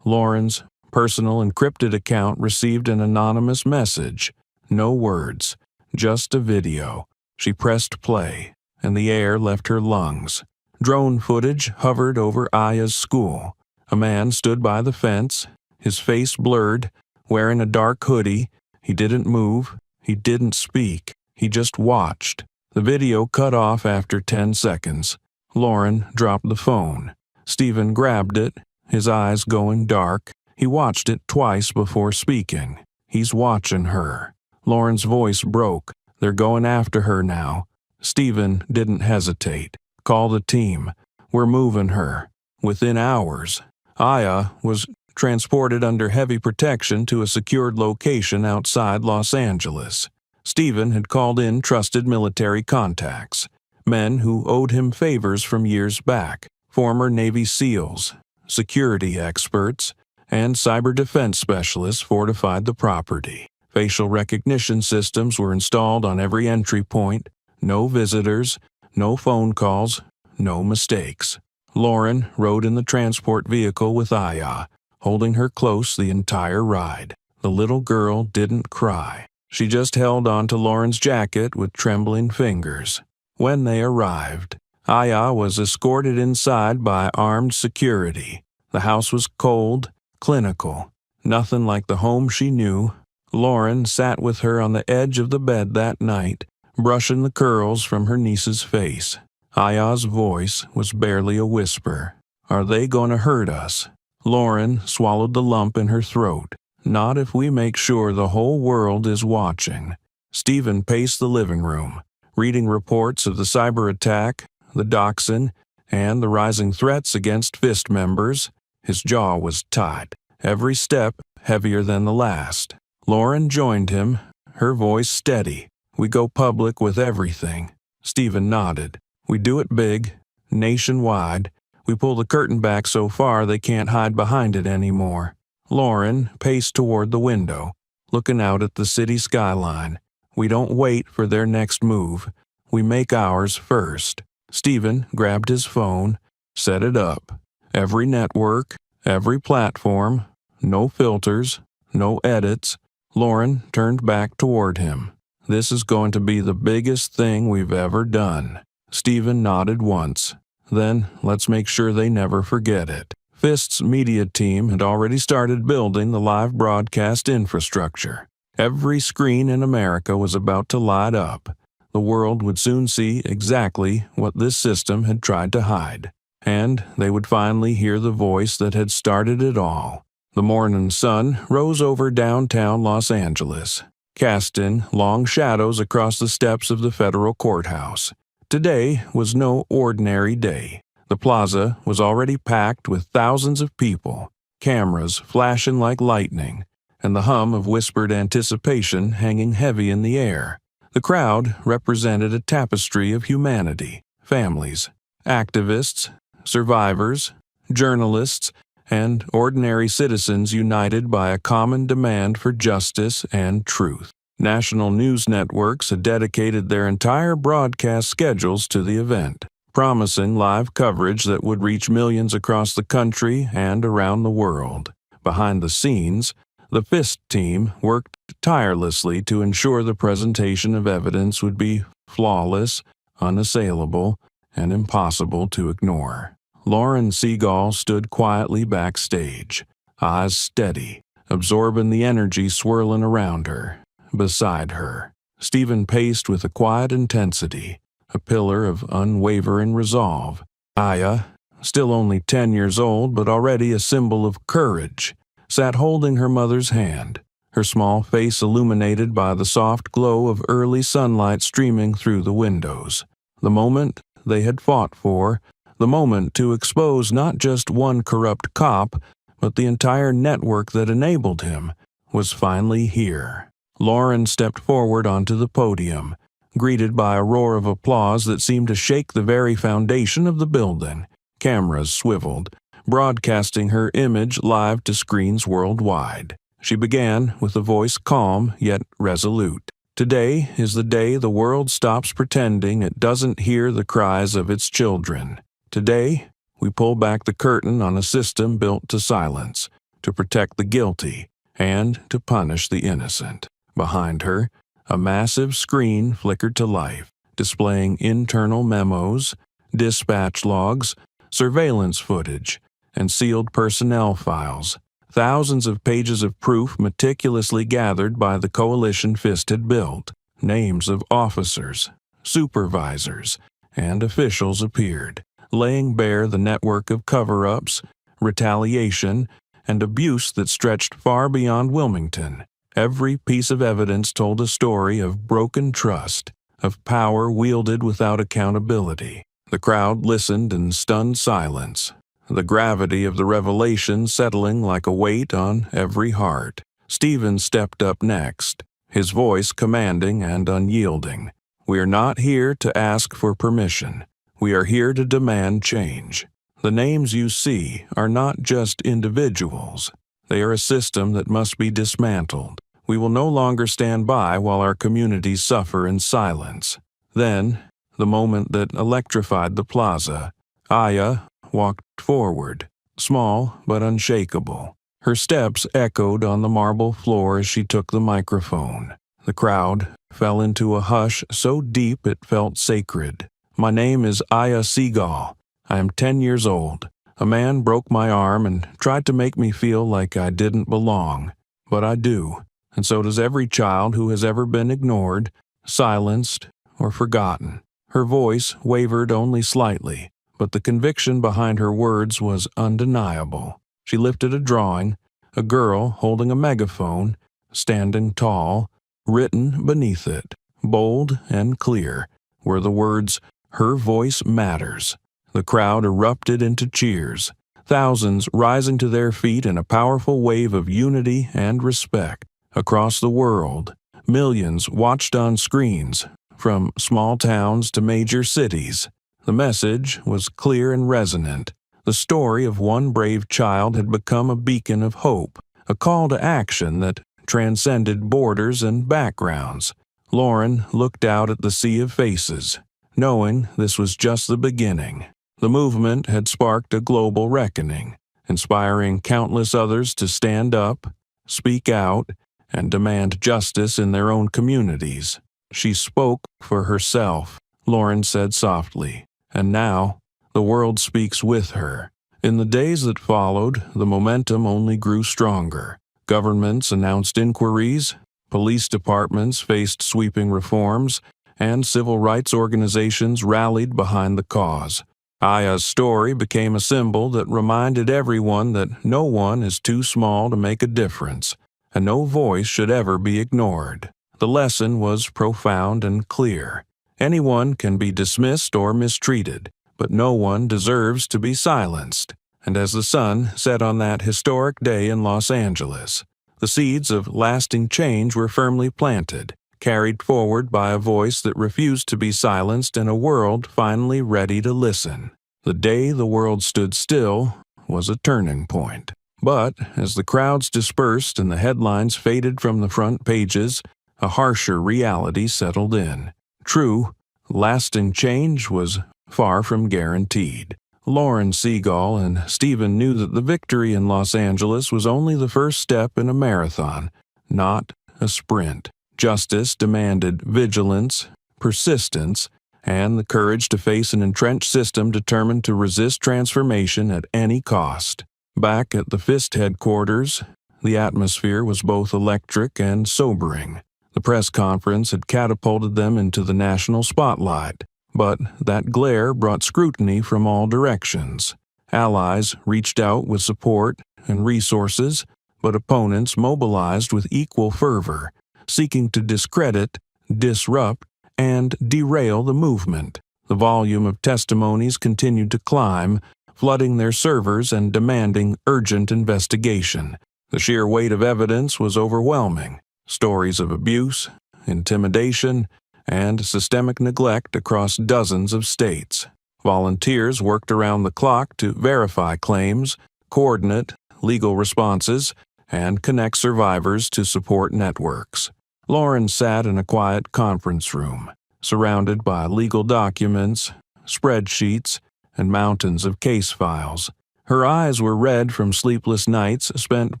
A: Lauren's personal encrypted account received an anonymous message. No words, just a video. She pressed play, and the air left her lungs. Drone footage hovered over Aya's school. A man stood by the fence, his face blurred, wearing a dark hoodie. He didn't move. He didn't speak. He just watched. The video cut off after 10 seconds. Lauren dropped the phone. Stephen grabbed it, his eyes going dark. He watched it twice before speaking. "He's watching her." Lauren's voice broke. "They're going after her now." Stephen didn't hesitate. "Call the team. We're moving her." Within hours, Aya was transported under heavy protection to a secured location outside Los Angeles. Stephen had called in trusted military contacts, men who owed him favors from years back, former Navy SEALs, security experts, and cyber defense specialists fortified the property. Facial recognition systems were installed on every entry point. No visitors, no phone calls, no mistakes. Lauren rode in the transport vehicle with Aya, holding her close the entire ride. The little girl didn't cry. She just held onto Lauren's jacket with trembling fingers. When they arrived, Aya was escorted inside by armed security. The house was cold, clinical, nothing like the home she knew. Lauren sat with her on the edge of the bed that night, brushing the curls from her niece's face. Aya's voice was barely a whisper. "Are they going to hurt us?" Lauren swallowed the lump in her throat. Not if we make sure the whole world is watching. Stephen paced the living room, reading reports of the cyber attack, the dachshund, and the rising threats against FIST members. His jaw was tight, every step heavier than the last. Lauren joined him, her voice steady. We go public with everything. Stephen nodded. We do it big, nationwide. We pull the curtain back so far they can't hide behind it anymore. Lauren paced toward the window, looking out at the city skyline. We don't wait for their next move. We make ours first. Stephen grabbed his phone, set it up. Every network, every platform, no filters, no edits. Lauren turned back toward him. This is going to be the biggest thing we've ever done. Stephen nodded once. Then let's make sure they never forget it. FIST's media team had already started building the live broadcast infrastructure. Every screen in America was about to light up. The world would soon see exactly what this system had tried to hide. And they would finally hear the voice that had started it all. The morning sun rose over downtown Los Angeles, casting long shadows across the steps of the federal courthouse. Today was no ordinary day. The plaza was already packed with thousands of people, cameras flashing like lightning, and the hum of whispered anticipation hanging heavy in the air. The crowd represented a tapestry of humanity, families, activists, survivors, journalists, and ordinary citizens united by a common demand for justice and truth. National news networks had dedicated their entire broadcast schedules to the event, promising live coverage that would reach millions across the country and around the world. Behind the scenes, the FIST team worked tirelessly to ensure the presentation of evidence would be flawless, unassailable, and impossible to ignore. Lauren Seagal stood quietly backstage, eyes steady, absorbing the energy swirling around her. Beside her, Stephen paced with a quiet intensity, a pillar of unwavering resolve. Aya, still only 10 years old but already a symbol of courage, sat holding her mother's hand, her small face illuminated by the soft glow of early sunlight streaming through the windows. The moment they had fought for, the moment to expose not just one corrupt cop, but the entire network that enabled him, was finally here. Lauren stepped forward onto the podium, greeted by a roar of applause that seemed to shake the very foundation of the building. Cameras swiveled, broadcasting her image live to screens worldwide. She began with a voice calm yet resolute. Today is the day the world stops pretending it doesn't hear the cries of its children. Today, we pull back the curtain on a system built to silence, to protect the guilty, and to punish the innocent. Behind her, a massive screen flickered to life, displaying internal memos, dispatch logs, surveillance footage, and sealed personnel files. Thousands of pages of proof meticulously gathered by the coalition FIST had built. Names of officers, supervisors, and officials appeared, laying bare the network of cover-ups, retaliation, and abuse that stretched far beyond Wilmington. Every piece of evidence told a story of broken trust, of power wielded without accountability. The crowd listened in stunned silence, the gravity of the revelation settling like a weight on every heart. Stephen stepped up next, his voice commanding and unyielding. We are not here to ask for permission. We are here to demand change. The names you see are not just individuals. They are a system that must be dismantled. We will no longer stand by while our communities suffer in silence. Then, the moment that electrified the plaza, Aya walked forward, small but unshakable. Her steps echoed on the marble floor as she took the microphone. The crowd fell into a hush so deep it felt sacred. My name is Aya Seagal. I am 10 years old. A man broke my arm and tried to make me feel like I didn't belong. But I do. And so does every child who has ever been ignored, silenced, or forgotten. Her voice wavered only slightly, but the conviction behind her words was undeniable. She lifted a drawing, a girl holding a megaphone, standing tall. Written beneath it, bold and clear, were the words, "Her voice matters." The crowd erupted into cheers, thousands rising to their feet in a powerful wave of unity and respect. Across the world, millions watched on screens, from small towns to major cities. The message was clear and resonant. The story of one brave child had become a beacon of hope, a call to action that transcended borders and backgrounds. Lauren looked out at the sea of faces, knowing this was just the beginning. The movement had sparked a global reckoning, inspiring countless others to stand up, speak out, and demand justice in their own communities. She spoke for herself, Lauren said softly, and now the world speaks with her. In the days that followed, the momentum only grew stronger. Governments announced inquiries, police departments faced sweeping reforms, and civil rights organizations rallied behind the cause. Aya's story became a symbol that reminded everyone that no one is too small to make a difference, and no voice should ever be ignored. The lesson was profound and clear. Anyone can be dismissed or mistreated, but no one deserves to be silenced. And as the sun set on that historic day in Los Angeles, the seeds of lasting change were firmly planted, carried forward by a voice that refused to be silenced in a world finally ready to listen. The day the world stood still was a turning point. But as the crowds dispersed and the headlines faded from the front pages, a harsher reality settled in. True, lasting change was far from guaranteed. Lauren, Seagal, and Stephen knew that the victory in Los Angeles was only the first step in a marathon, not a sprint. Justice demanded vigilance, persistence, and the courage to face an entrenched system determined to resist transformation at any cost. Back at the FIST headquarters, the atmosphere was both electric and sobering. The press conference had catapulted them into the national spotlight. But that glare brought scrutiny from all directions. Allies reached out with support and resources, but opponents mobilized with equal fervor, seeking to discredit, disrupt, and derail the movement. The volume of testimonies continued to climb, flooding their servers and demanding urgent investigation. The sheer weight of evidence was overwhelming. Stories of abuse, intimidation, and systemic neglect across dozens of states. Volunteers worked around the clock to verify claims, coordinate legal responses, and connect survivors to support networks. Lauren sat in a quiet conference room, surrounded by legal documents, spreadsheets, and mountains of case files. Her eyes were red from sleepless nights spent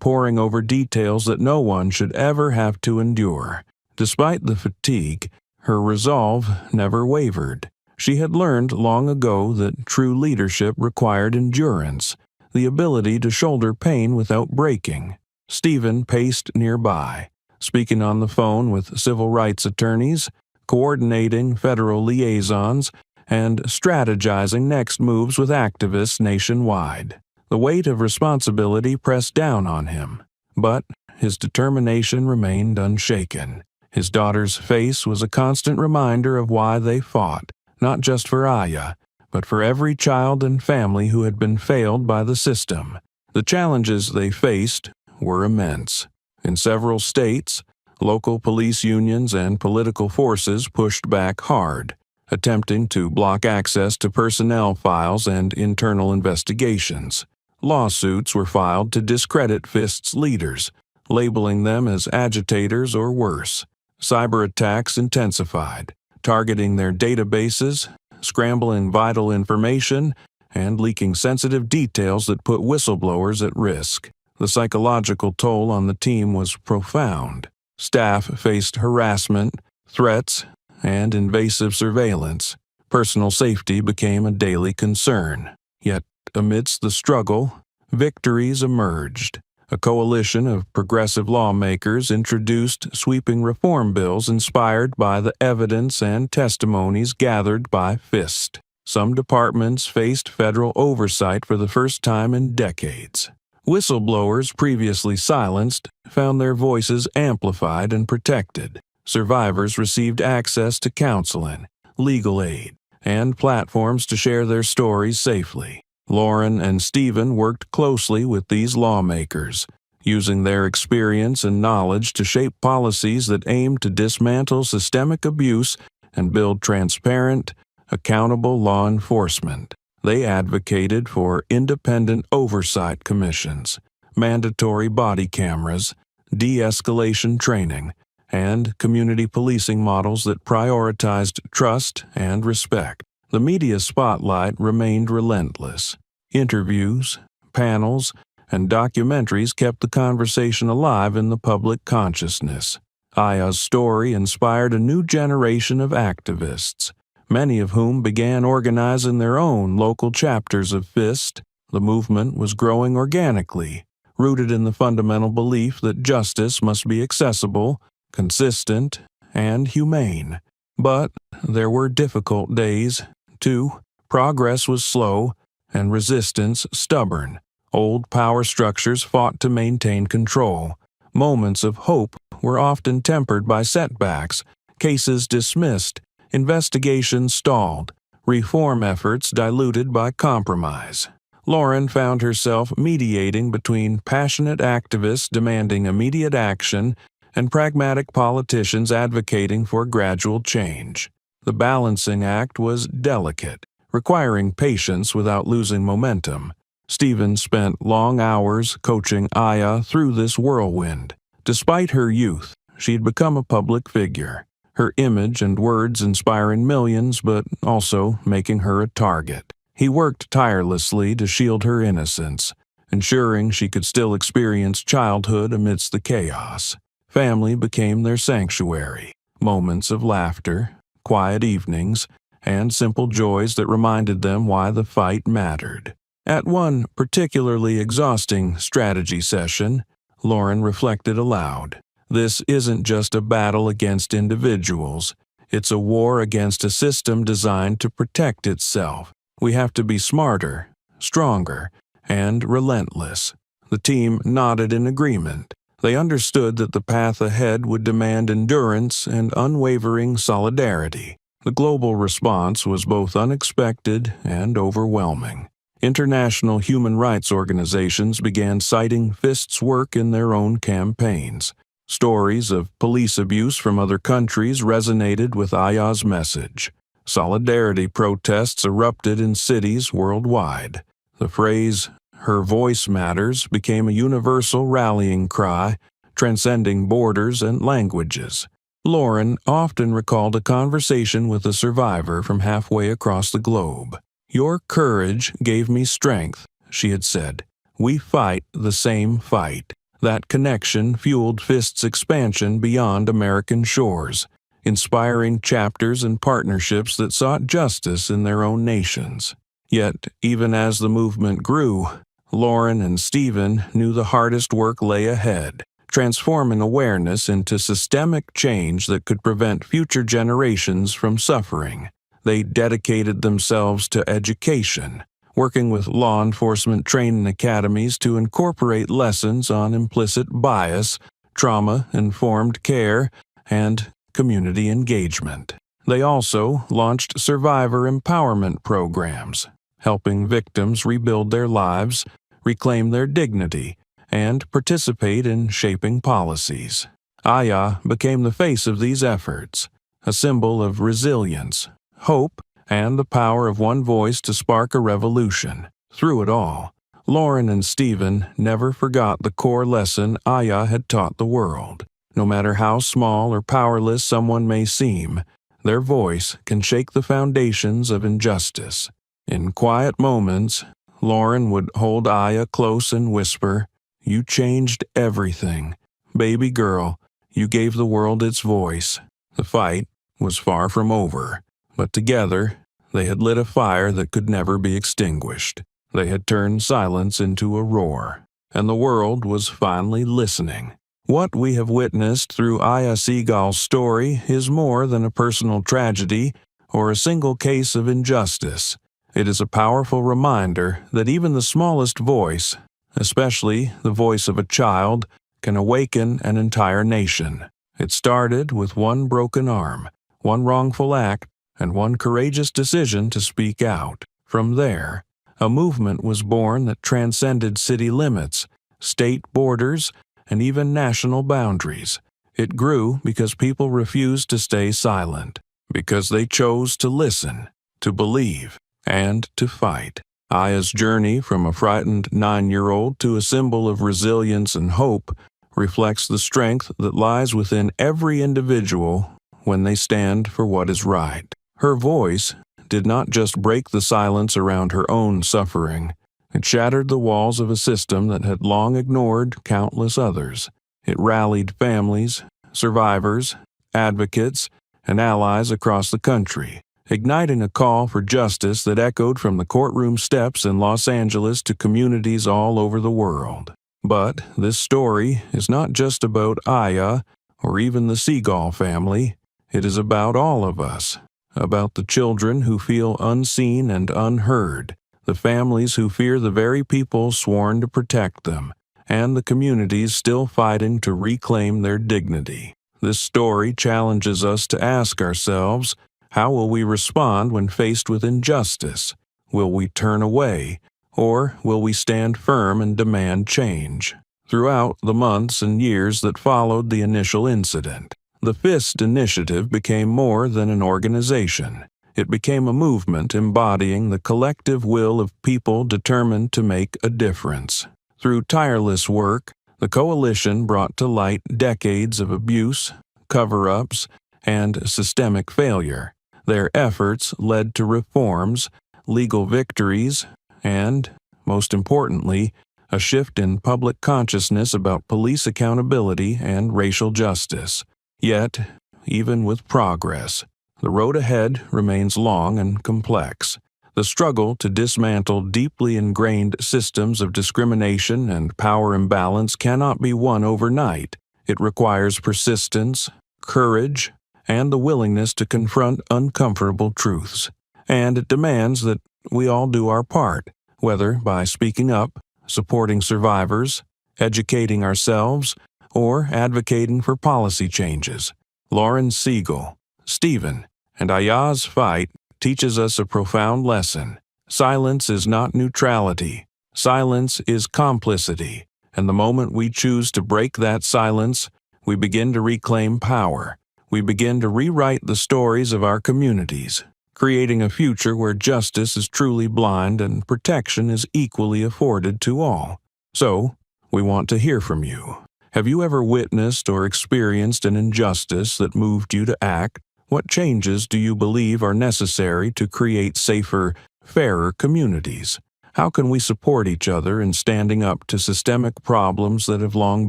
A: poring over details that no one should ever have to endure. Despite the fatigue, her resolve never wavered. She had learned long ago that true leadership required endurance, the ability to shoulder pain without breaking. Stephen paced nearby, speaking on the phone with civil rights attorneys, coordinating federal liaisons, and strategizing next moves with activists nationwide. The weight of responsibility pressed down on him, but his determination remained unshaken. His daughter's face was a constant reminder of why they fought, not just for Aya, but for every child and family who had been failed by the system. The challenges they faced were immense. In several states, local police unions and political forces pushed back hard, attempting to block access to personnel files and internal investigations. Lawsuits were filed to discredit FIST's leaders, labeling them as agitators or worse. Cyber attacks intensified, targeting their databases, scrambling vital information, and leaking sensitive details that put whistleblowers at risk. The psychological toll on the team was profound. Staff faced harassment, threats, and invasive surveillance. Personal safety became a daily concern. Yet, amidst the struggle, victories emerged. A coalition of progressive lawmakers introduced sweeping reform bills inspired by the evidence and testimonies gathered by FIST. Some departments faced federal oversight for the first time in decades. Whistleblowers previously silenced found their voices amplified and protected. Survivors received access to counseling, legal aid, and platforms to share their stories safely. Lauren and Stephen worked closely with these lawmakers, using their experience and knowledge to shape policies that aim to dismantle systemic abuse and build transparent, accountable law enforcement. They advocated for independent oversight commissions, mandatory body cameras, de-escalation training, and community policing models that prioritized trust and respect. The media spotlight remained relentless. Interviews, panels, and documentaries kept the conversation alive in the public consciousness. Aya's story inspired a new generation of activists, many of whom began organizing their own local chapters of FIST. The movement was growing organically, rooted in the fundamental belief that justice must be accessible, consistent, and humane. But there were difficult days, too. Progress was slow, and resistance stubborn. Old power structures fought to maintain control. Moments of hope were often tempered by setbacks, cases dismissed, investigations stalled, reform efforts diluted by compromise. Lauren found herself mediating between passionate activists demanding immediate action and pragmatic politicians advocating for gradual change. The balancing act was delicate, requiring patience without losing momentum. Stephen spent long hours coaching Aya through this whirlwind. Despite her youth, she had become a public figure, her image and words inspiring millions but also making her a target. He worked tirelessly to shield her innocence, ensuring she could still experience childhood amidst the chaos. Family became their sanctuary, moments of laughter, quiet evenings, and simple joys that reminded them why the fight mattered. At one particularly exhausting strategy session, Lauren reflected aloud. This isn't just a battle against individuals. It's a war against a system designed to protect itself. We have to be smarter, stronger, and relentless. The team nodded in agreement. They understood that the path ahead would demand endurance and unwavering solidarity. The global response was both unexpected and overwhelming. International human rights organizations began citing FIST's work in their own campaigns. Stories of police abuse from other countries resonated with Aya's message. Solidarity protests erupted in cities worldwide. The phrase, "Her voice matters," became a universal rallying cry, transcending borders and languages. Lauren often recalled a conversation with a survivor from halfway across the globe. "Your courage gave me strength," she had said. "We fight the same fight." That connection fueled FIST's expansion beyond American shores, inspiring chapters and partnerships that sought justice in their own nations. Yet, even as the movement grew, Lauren and Stephen knew the hardest work lay ahead, transforming awareness into systemic change that could prevent future generations from suffering. They dedicated themselves to education, working with law enforcement training academies to incorporate lessons on implicit bias, trauma-informed care, and community engagement. They also launched survivor empowerment programs, helping victims rebuild their lives, reclaim their dignity, and participate in shaping policies. Aya became the face of these efforts, a symbol of resilience, hope, and the power of one voice to spark a revolution. Through it all, Lauren and Stephen never forgot the core lesson Aya had taught the world. No matter how small or powerless someone may seem, their voice can shake the foundations of injustice. In quiet moments, Lauren would hold Aya close and whisper, "You changed everything. Baby girl, you gave the world its voice." The fight was far from over, but together they had lit a fire that could never be extinguished. They had turned silence into a roar, and the world was finally listening. What we have witnessed through Aya Seagal's story is more than a personal tragedy or a single case of injustice. It is a powerful reminder that even the smallest voice, especially the voice of a child, can awaken an entire nation. It started with one broken arm, one wrongful act, and one courageous decision to speak out. From there, a movement was born that transcended city limits, state borders, and even national boundaries. It grew because people refused to stay silent, because they chose to listen, to believe, and to fight. Aya's journey from a frightened 9-year-old to a symbol of resilience and hope reflects the strength that lies within every individual when they stand for what is right. Her voice did not just break the silence around her own suffering. It shattered the walls of a system that had long ignored countless others. It rallied families, survivors, advocates, and allies across the country, igniting a call for justice that echoed from the courtroom steps in Los Angeles to communities all over the world. But this story is not just about Aya or even the Seagal family. It is about all of us, about the children who feel unseen and unheard, the families who fear the very people sworn to protect them, and the communities still fighting to reclaim their dignity. This story challenges us to ask ourselves, how will we respond when faced with injustice? Will we turn away, or will we stand firm and demand change? Throughout the months and years that followed the initial incident, the FIST initiative became more than an organization. It became a movement embodying the collective will of people determined to make a difference. Through tireless work, the coalition brought to light decades of abuse, cover-ups, and systemic failure. Their efforts led to reforms, legal victories, and, most importantly, a shift in public consciousness about police accountability and racial justice. Yet, even with progress, the road ahead remains long and complex. The struggle to dismantle deeply ingrained systems of discrimination and power imbalance cannot be won overnight. It requires persistence, courage, and the willingness to confront uncomfortable truths. And it demands that we all do our part, whether by speaking up, supporting survivors, educating ourselves, or advocating for policy changes. Lauren Seagal, Stephen, and Aya's fight teaches us a profound lesson. Silence is not neutrality. Silence is complicity. And the moment we choose to break that silence, we begin to reclaim power. We begin to rewrite the stories of our communities, creating a future where justice is truly blind and protection is equally afforded to all. So, we want to hear from you. Have you ever witnessed or experienced an injustice that moved you to act? What changes do you believe are necessary to create safer, fairer communities? How can we support each other in standing up to systemic problems that have long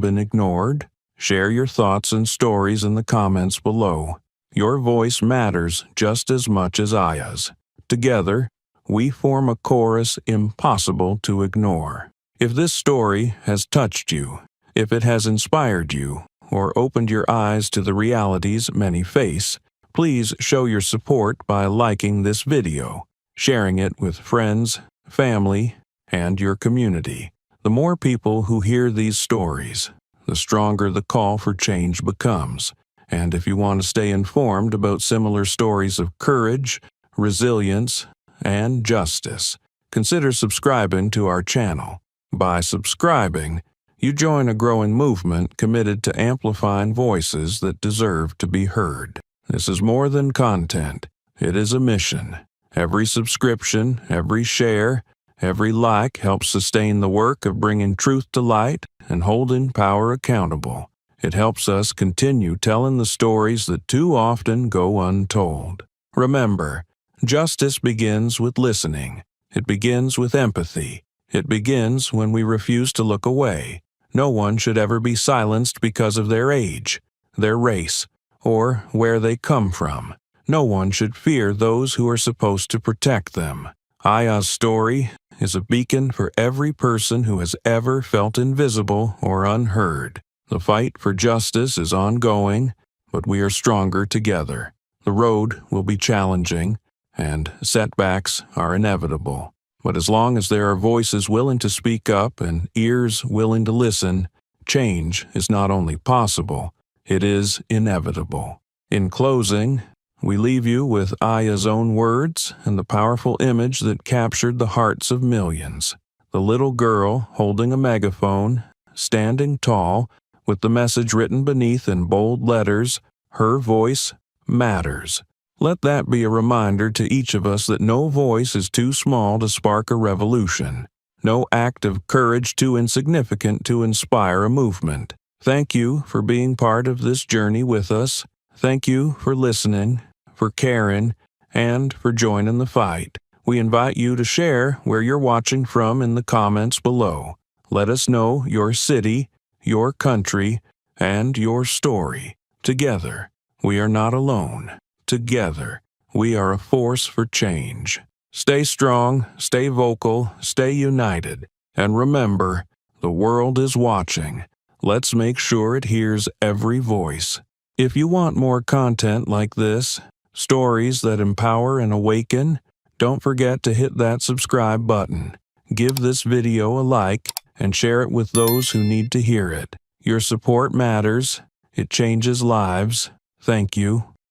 A: been ignored? Share your thoughts and stories in the comments below. Your voice matters just as much as Aya's. Together, we form a chorus impossible to ignore. If this story has touched you, if it has inspired you, or opened your eyes to the realities many face, please show your support by liking this video, sharing it with friends, family, and your community. The more people who hear these stories, the stronger the call for change becomes. And if you want to stay informed about similar stories of courage, resilience, and justice, consider subscribing to our channel. By subscribing, you join a growing movement committed to amplifying voices that deserve to be heard. This is more than content. It is a mission. Every subscription, every share, every like helps sustain the work of bringing truth to light and holding power accountable. It helps us continue telling the stories that too often go untold. Remember, justice begins with listening. It begins with empathy. It begins when we refuse to look away. No one should ever be silenced because of their age, their race, or where they come from. No one should fear those who are supposed to protect them. Aya's story is a beacon for every person who has ever felt invisible or unheard. The fight for justice is ongoing, but we are stronger together. The road will be challenging, and setbacks are inevitable. But as long as there are voices willing to speak up and ears willing to listen, change is not only possible, it is inevitable. In closing, we leave you with Aya's own words and the powerful image that captured the hearts of millions. The little girl holding a megaphone, standing tall, with the message written beneath in bold letters, "Her voice matters." Let that be a reminder to each of us that no voice is too small to spark a revolution, no act of courage too insignificant to inspire a movement. Thank you for being part of this journey with us. Thank you for listening, for caring, and for joining the fight. We invite you to share where you're watching from in the comments below. Let us know your city, your country, and your story. Together, we are not alone. Together, we are a force for change. Stay strong, stay vocal, stay united, and remember, the world is watching. Let's make sure it hears every voice. If you want more content like this, stories that empower and awaken, don't forget to hit that subscribe button. Give this video a like and share it with those who need to hear it. Your support matters. It changes lives. Thank you.